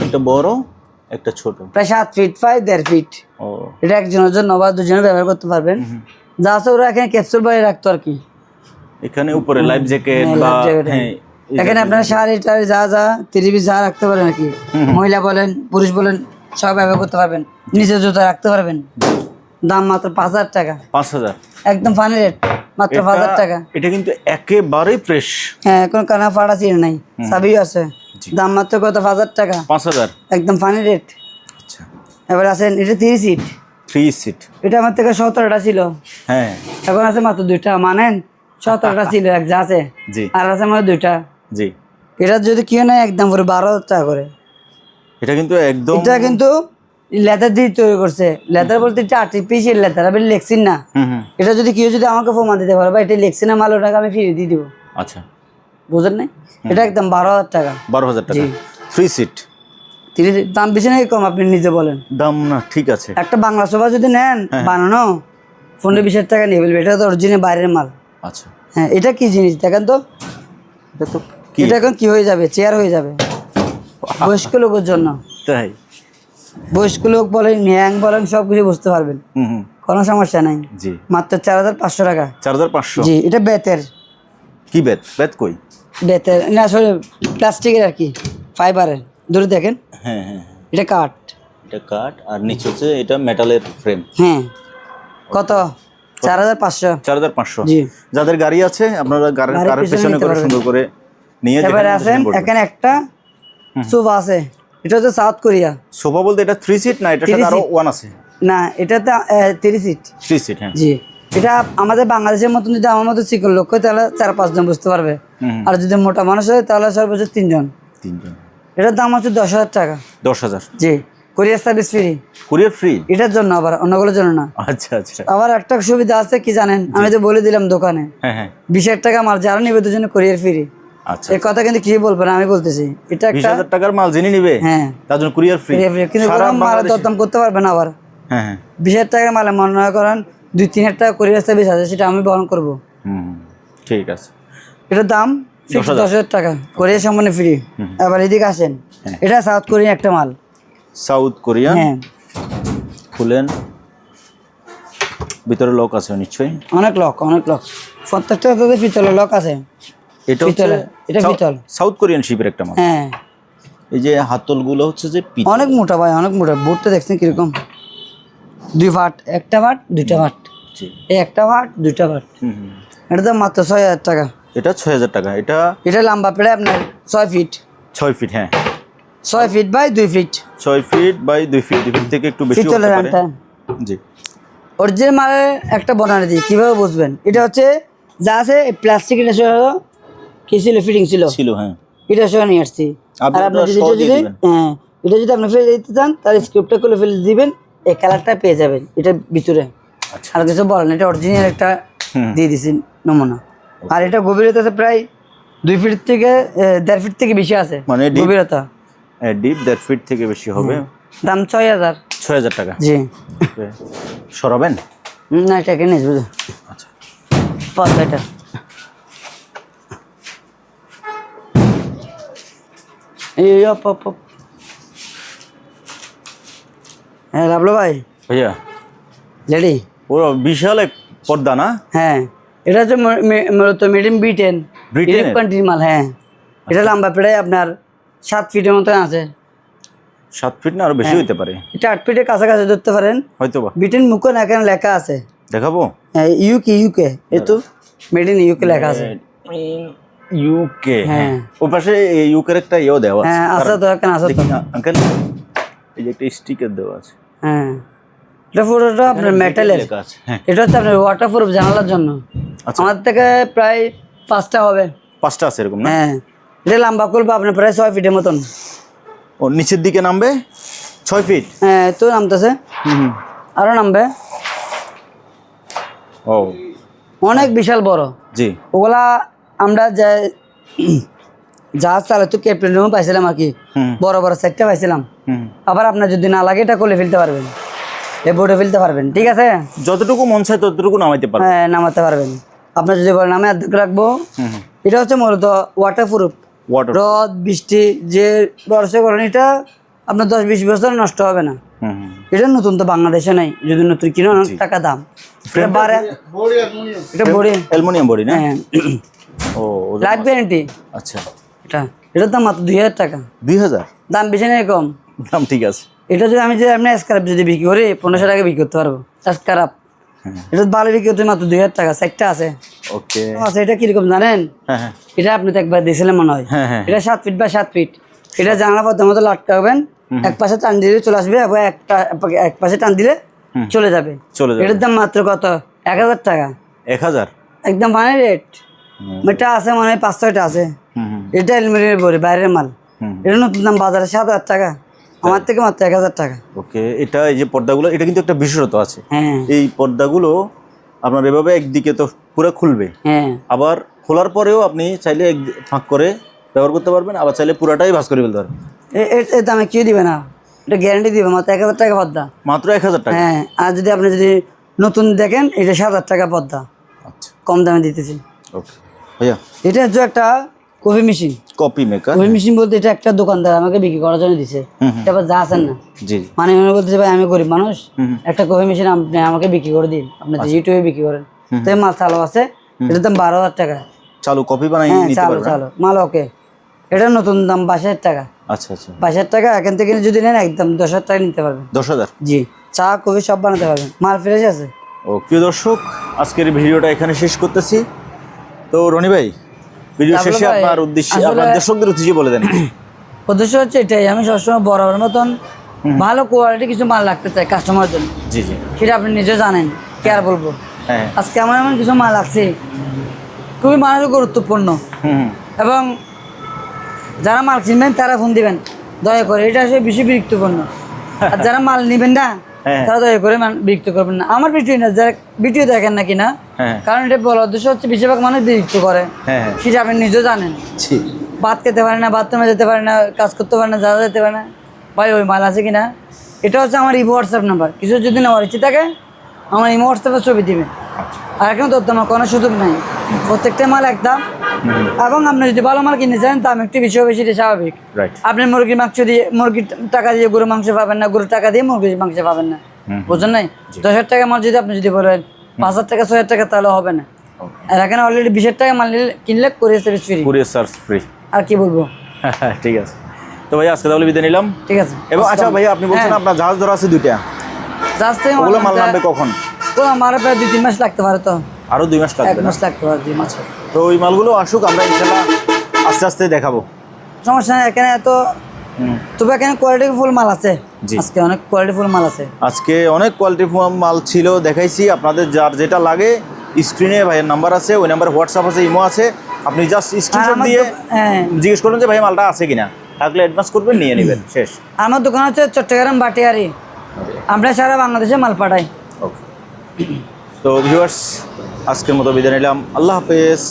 একটা বড় একটা ছোট, প্রায় 7 ফিট 1.5 ফিট। ও, এটা একজনের জন্য বা দুজনে ব্যবহার করতে পারবেন। যা আছে ওরা এখানে ক্যাপসুল বাইরে রাখতো আর কি। এখানে উপরে লাইফ জ্যাকেট বা হ্যাঁ, এখানে আপনারা শাড়ি টাড়ি যা টিভি যা রাখতে পারেন আর কি। মহিলা বলেন পুরুষ বলেন সব ব্যবহার করতে পারবেন। নিচে জুতা রাখতে পারবেন। দাম মাত্র 5000 টাকা। 5000 একদম ফানি রেট, মাত্র 5000 টাকা। এটা কিন্তু একেবারেই ফ্রেশ। হ্যাঁ, কোনো কানা ফাটা ছিল নাই, সাবিও আছে। দাম মাত্র কত? 5000 টাকা। 5000 একদম ফানি রেট। আচ্ছা, এবার আছেন এটা 3 সিট। 3 সিট। এটা আমার থেকে 17টা ছিল, হ্যাঁ এখন আছে মাত্র 2টা। মানেন 17টা ছিল এক যা আছে, জি আর আছে আমার 2টা। জি। এটা যদি কিনে নেয় একদম পুরো 12000 টাকা করে। এটা কিন্তু একদম, এটা কিন্তু লেদার দিয়ে তৈরি করছে। লেদার বলতে এটা আর্টিফিশিয়াল লেদার, আমি লেক্সিন না। এটা যদি কেউ যদি আমাকে প্রমাণ দিতে পারে বা এটা লেক্সিনের মাল, ওটাকে আমি ফিরিয়ে দিয়ে দিব। আচ্ছা, বুঝেন নাই? এটা একদম 12000 টাকা। 12000 টাকা। জি। 3 সিট। 30 দাম বেশি নাকি কম আপনি নিজে বলেন? দাম না, ঠিক আছে। একটা বাংলা সোফা যদি নেন বানানো 15-20 টাকা নিয়ে বলবে, এটা তো অরিজিনাল বাইরের মাল। আচ্ছা, হ্যাঁ, এটা কি জিনিস দেখেন তো? এটা তো কি? এটা এখন কি হয়ে যাবে? চেয়ার হয়ে যাবে বয়স্ক লোকের জন্য। তাই? বয়স্ক লোক বলেন, ন্যাং বলেন, সব কিছু বুঝতে পারবেন, কোনো সমস্যা নাই। জি। মাত্র 4500 টাকা। 4500? জি। এটা বেতের। কি বেত? বেত কই? বেতের না, আসলে প্লাস্টিকের আর কি, ফাইবারের। ধরে দেখেন, হ্যাঁ হ্যাঁ, এটা কাঠ। এটা কাঠ আর নিচে হচ্ছে এটা মেটালের ফ্রেম। হ্যাঁ। কত? 4500। 4500। জি। যাদের গাড়ি আছে আপনারা গাড়ির গাড়ির পেছনে নিতে করে পারবেন। সুন্দর করে নিয়ে যেতে এবারে আসেন এখানে একটা সোফা আছে। এটা হচ্ছে সাউথ কোরিয়া। সোফা বলতে এটা 3 সিট না, এটার সাথে আরো 1 আছে? না, এটাতে 3 সিট। 3 সিট, হ্যাঁ। জি। এটা আমাদের বাংলাদেশের মতন যদি আমার মতো চিকন লোক হয় তাহলে 4-5 জন বুঝতে পারবে। আর যদি মোটা মানুষ হয় তাহলে সর্বোচ্চ 3 জন। 3 জন। এটার দাম হচ্ছে 10000 টাকা। 10000? জি। কোরিয়ার সার্ভিস ফ্রি। Courier free? এটার জন্য, আবার অন্যগুলোর জন্য না। আচ্ছা আচ্ছা। আবার একটা সুবিধা আছে কি জানেন? আমি তো বলে দিলাম দোকানে হ্যাঁ হ্যাঁ। 20000 টাকা মাল যারা নিবে দুজনে কোরিয়ার ফ্রি। আচ্ছা। এই কথা কিন্তু কি বলবেন, আমি বলতেছি এটা একটা 20000 টাকার মাল যিনি নিবে হ্যাঁ তার জন্য কুরিয়ার ফ্রি। কোরিয়ার ফ্রি। কিন্তু সারা ওরা মাল বাংলাদেশে? দরদাম করতে পারবে না আবার। হ্যাঁ হ্যাঁ। 20000 টাকার মালে মনে করেন 2-3000 টাকা কোরিয়ার সার্ভিস আছে, সেটা আমি বহন করবো। ঠিক আছে। এটার দাম 10000 টাকা, কোরিয়া সম্পূর্ণ ফ্রি। এবার এদিকে আসেন, এটা সাউথ কোরিয়ান একটা মাল। South Korean? হ্যাঁ। খুলেন, ভিতরে লক আছে নিশ্চয়ই? অনেক লক। প্রত্যেকটা পিতলের লক আছে। এটা হচ্ছে এটা পিতল। সাউথ কোরিয়ান শিপের একটা মাল। হ্যাঁ। এই যে হাতলগুলো হচ্ছে যে পিতল। অনেক মোটা ভাই, অনেক মোটা। বোর্ডটা দেখছেন কিরকম? 2 ভাট, একটা ভাট, 2টা ভাট। জি। এই একটা ভাট, 2টা ভাট। এটা তো মাত্র 6000 টাকা। এটা 6000 টাকা। এটা লম্বা প্রায় আপনার 6 ফিট। 6 ফিট, হ্যাঁ। 6 feet by 2 feet. 6 feet by 2 feet, 2 feet থেকে একটু বেশি হতে পিতলের পারে। আনটা। জি। অরিজিনাল মালের একটা বর্ণনা দিই, কিভাবে বুঝবেন? এটা হচ্ছে যা আছে প্লাস্টিকের কি ছিল, ফিটিং ছিল, হ্যাঁ। এটা সহ নিয়ে আসছি। আর আপনি আপনার সহ দিয়ে দিবেন। হ্যাঁ, এটা যদি আপনি ফেলে দিতে চান তাহলে স্ক্রিপ্টটা খুলে ফেলে দিবেন, এই কালারটা পেয়ে যাবেন এটার ভিতরে। আচ্ছা আর কিছু বলেন, এটা অরিজিনাল একটা দিয়ে দিছি নমুনা। আর এটা গভীরতা আছে প্রায় 2 ফিট থেকে 1.5 ফিট থেকে বেশি আছে, মানে গভীরতা ডিপ 1.5 ফিট থেকে বেশি হবে। দাম 6000। 6000 টাকা। জি। ওকে, সরাবেন না এটা কেন বুঝো। আচ্ছা পাতলা এটা। এই অপ অপ অপ। হ্যাঁ লাভলো ভাই ভাইয়া, রেডি? পুরো বিশাল এক পর্দা না? হ্যাঁ, এটা হচ্ছে মূলত মেড ইন ব্রিটেন, ব্রিটেনের? কান্ট্রির মাল। হ্যাঁ, এটা লম্বা প্রায় আপনার 7 ফিটের মতো আছে। 7 ফিট না আরো বেশি হইতে পারে। এটা 8 ফিটের কাছাকাছি ধরতে পারেন হয়তো বা। ব্রিটেন মুখো না, এখানে লেখা আছে। দেখাবো? ইউকে এই তো মেড ইন ইউকে লেখা আছে। ইউকে। হ্যাঁ, ওই পাশে ইউকের একটা ইয়েও দেওয়া আছে। হ্যাঁ আছে তো, এখানে আছে তো। আঙ্কেল এই যে একটা স্টিকার দেওয়া আছে। হ্যাঁ, এটা পুরোটা আপনার মেটালের। লেখা আছে। হ্যাঁ, এটা হচ্ছে আপনার ওয়াটারপ্রুফ জানালার জন্য। আচ্ছা। আমার থেকে প্রায় 5টা হবে। 5টা আছে এরকম না? হ্যাঁ, এটা লম্বা করবো আপনার প্রায় 6 ফিটের মতন। ও নিচের দিকে নামবে 6 ফিট? হ্যাঁ, তো নামতেছে, আরো নামবে। ও অনেক বিশাল বড়। জি। ওগুলা আমরা জাহাজ চালাতো ক্যাপ্টেন রুমে পাইছিলাম আর কি, বড় বড় সেটটা পাইছিলাম। আবার আপনার যদি না লাগে এটা করলে ফেলতে পারবেন, এ বোর্ডে ফেলতে পারবেন। ঠিক আছে, যতটুকু মন চায় ততটুকু নামাইতে পারবেন। হ্যাঁ, নামাতে পারবেন। আপনার যদি বলেন আমি অর্ধেক রাখবো, এটা হচ্ছে মূলত ওয়াটারপ্রুফ। ওয়াটার। রদ বৃষ্টি যে বর্ষা করেন, এটা আপনার 10-20 বছর নষ্ট হবে না। এটা নতুন তো বাংলাদেশে নাই, যদি নতুন কিনো অনেক টাকা দাম। এটা বাড়ে, এটা বড়ি অ্যালুমিনিয়াম বডি না? হ্যাঁ, ও লাইফ গ্যারান্টি। আচ্ছা, এটার দাম মাত্র 2000 টাকা। 2000 দাম বেশি নেই, কম দাম। ঠিক আছে। এটা যদি আমি স্ক্রাপ যদি বিক্রি করি 1500 টাকা বিক্রি করতে পারবো স্ক্রাপ। এটা ভালো বিক্রি করতে মাত্র 2000 টাকা। সেটটা আছে। ওকে। আচ্ছা, এটা কিরকম জানেন? হ্যাঁ হ্যাঁ এটা আপনি তো একবার দিয়েছিলেন মনে হয়। হ্যাঁ হ্যাঁ। এটা 7 ফিট বা 7 ফিট। এটা জানলা পথের মতো লাটকাবেন, এক পাশে টান দিলে চলে আসবে, এবং এক পাশে টান দিলে চলে যাবে। এটার দাম মাত্র কত? 1000 টাকা। 1000 একদম ফাইনাল রেট। এটা আছে মনে হয় 5-6টা আছে। এটা এলমিনিয়ামের বড়ি, বাইরের মাল। এটা নতুন দাম বাজারে 7000 টাকা, আমার থেকে মাত্র 1000 টাকা। ওকে। এটা এই যে পর্দাগুলো, এটা কিন্তু একটা বিশেষত্ব আছে। হ্যাঁ, এই পর্দাগুলো আপনার এভাবে একদিকে তো পুরো খুলবে, হ্যাঁ, আবার খোলার পরেও আপনি চাইলে এক ফাঁক করে ব্যবহার করতে পারবেন, আবার চাইলে পুরাটাই ভাঁজ করে ফেলতে পারবেন। এর দামে কেউ দিবে না, এটা গ্যারান্টি দিবে। মাত্র 1000 টাকা পর্দা। মাত্র 1000 টাকা? হ্যাঁ, আর যদি আপনি নতুন দেখেন, এটা 7000 টাকা পর্দা। আচ্ছা, কম দামে দিতেছি। ওকে ভাইয়া। এটা হচ্ছে একটা coffee machine. Copy maker? Coffee machine বলতে এটা একটা দোকানদার আমাকে বিক্রি করার জন্য দিছে। তারপর যা আছেন না, জি, মানে উনি বলতেছে ভাই আমি গরিব মানুষ, একটা কফি মেশিন আপনি আমাকে বিক্রি করে দিন, আপনি তো ইউটিউবে বিক্রি করেন। তো মাল চালু আছে, এটার দাম 12000 টাকা। চালু কপি বানাই নিতে চালু পারবেন? চালু মাল। ওকে, এটা নতুন দাম 22000 টাকা। আচ্ছা আচ্ছা, 22000 টাকা। এখান থেকে যদি নেন একদম 10000 টাকা নিতে পারবেন। 10000? জি, চা কফি সব বানাতে পারবেন, মাল ফ্রেশ আছে। ও প্রিয় দর্শক, আজকের ভিডিওটা এখানে শেষ করতেছি। তো রনি ভাই, ভিডিও শেষে আপনার উদ্দেশ্যে, আপনার দর্শকদের উদ্দেশ্যে বলে দেন। উদ্দেশ্য হচ্ছে এটাই, আমি সবসময় বরাবর মতন ভালো কোয়ালিটি কিছু মাল রাখতে চাই কাস্টমারের জন্য। জি জি, সেটা আপনি নিজে জানেন, কি আর বলবো। হ্যাঁ, আজকে আমার এমন কিছু মাল আছে খুবই মানুষের গুরুত্বপূর্ণ, এবং যারা মাল কিনবেন তারা ফোন দিবেন দয়া করে, এটা আসলে বেশি বিরক্তিপূর্ণ। আর যারা মাল নেবেন না তারা দয়া করে বিরক্ত করবেন না। আমার ভিডিও না, যারা ভিডিও দেখেন না কিনা, কারণ এটা বলার উদ্দেশ্য হচ্ছে বেশিরভাগ মানুষ বিরক্ত করে, সেটা আপনি নিজেও জানেন। ভাত খেতে পারে না, বাথরুমে যেতে পারে না, কাজ করতে পারে না, যারা যেতে পারে না, ভাই ওই মাল আছে কিনা। এটা হচ্ছে আমার ইমো হোয়াটসঅ্যাপ নাম্বার। কিছু যদি নেওয়ার ইচ্ছে থাকে আমার ইমো হোয়াটসঅ্যাপে ছবি দিবেন। আর এখন তো আমার কোনো সুযোগ নাই, প্রত্যেকটা মাল একদম। এবং আপনি যদি ভালো মাল কিনে চান দাম একটু বেশি হবে, সেটা স্বাভাবিক। আপনি মুরগির মাংস দিয়ে, মুরগির টাকা দিয়ে গরুর মাংস পাবেন না, গরুর টাকা দিয়ে মুরগির মাংস পাবেন না, বুঝলেন নাই? 10000 টাকা মাল যদি আপনি যদি বলেন 5000 টাকা 6000 টাকা, তাহলে হবে না। আর এখানে অলরেডি 20000 টাকা মাল কিনলে courier service free. Courier service free. আর কি বলবো। ঠিক আছে, তো ভাই আজকে তাহলে বিদায় নিলাম। ঠিক আছে। এবং আচ্ছা ভাই, আপনি বলছেন আপনার জাহাজ ধরা আছে 2টা, জাহাজ থেকে ওগুলো মাল নামবে কখন? তো আমার প্রায় 2-3 মাস লাগতে পারে। তো আরো 2 মাস লাগবে? 1 মাস লাগতে পারে, 2 মাস। তো ওই মালগুলো আসুক, আমরা ইনশাআল্লাহ আস্তে আস্তে দেখাবো, সমস্যা নেই। এখানে তো তবে এখানে কোয়ালিটি ফুল মাল আছে, আজকে অনেক কোয়ালিটি ফুল মাল আছে। আজকে অনেক কোয়ালিটি ফুল মাল ছিল, দেখাইছি আপনাদের। যার যেটা লাগে স্ক্রিনে ভাইয়ের নাম্বার আছে, ওই নাম্বারে হোয়াটসঅ্যাপ আছে, ইমো আছে, আপনি জাস্ট স্ক্রিনশট দিয়ে জিজ্ঞেস করুন যে ভাই মালটা আছে কিনা। থাকলে অ্যাডভান্স করবেন, নিয়ে নেবেন, শেষ। আমার দোকান হচ্ছে চট্টগ্রাম বাটিয়ারি, আমরা সারা বাংলাদেশে মাল পাঠাই। ওকে, তো ভিউয়ার্স আজকের মতো বিদায় নিলাম, আল্লাহ হাফেজ।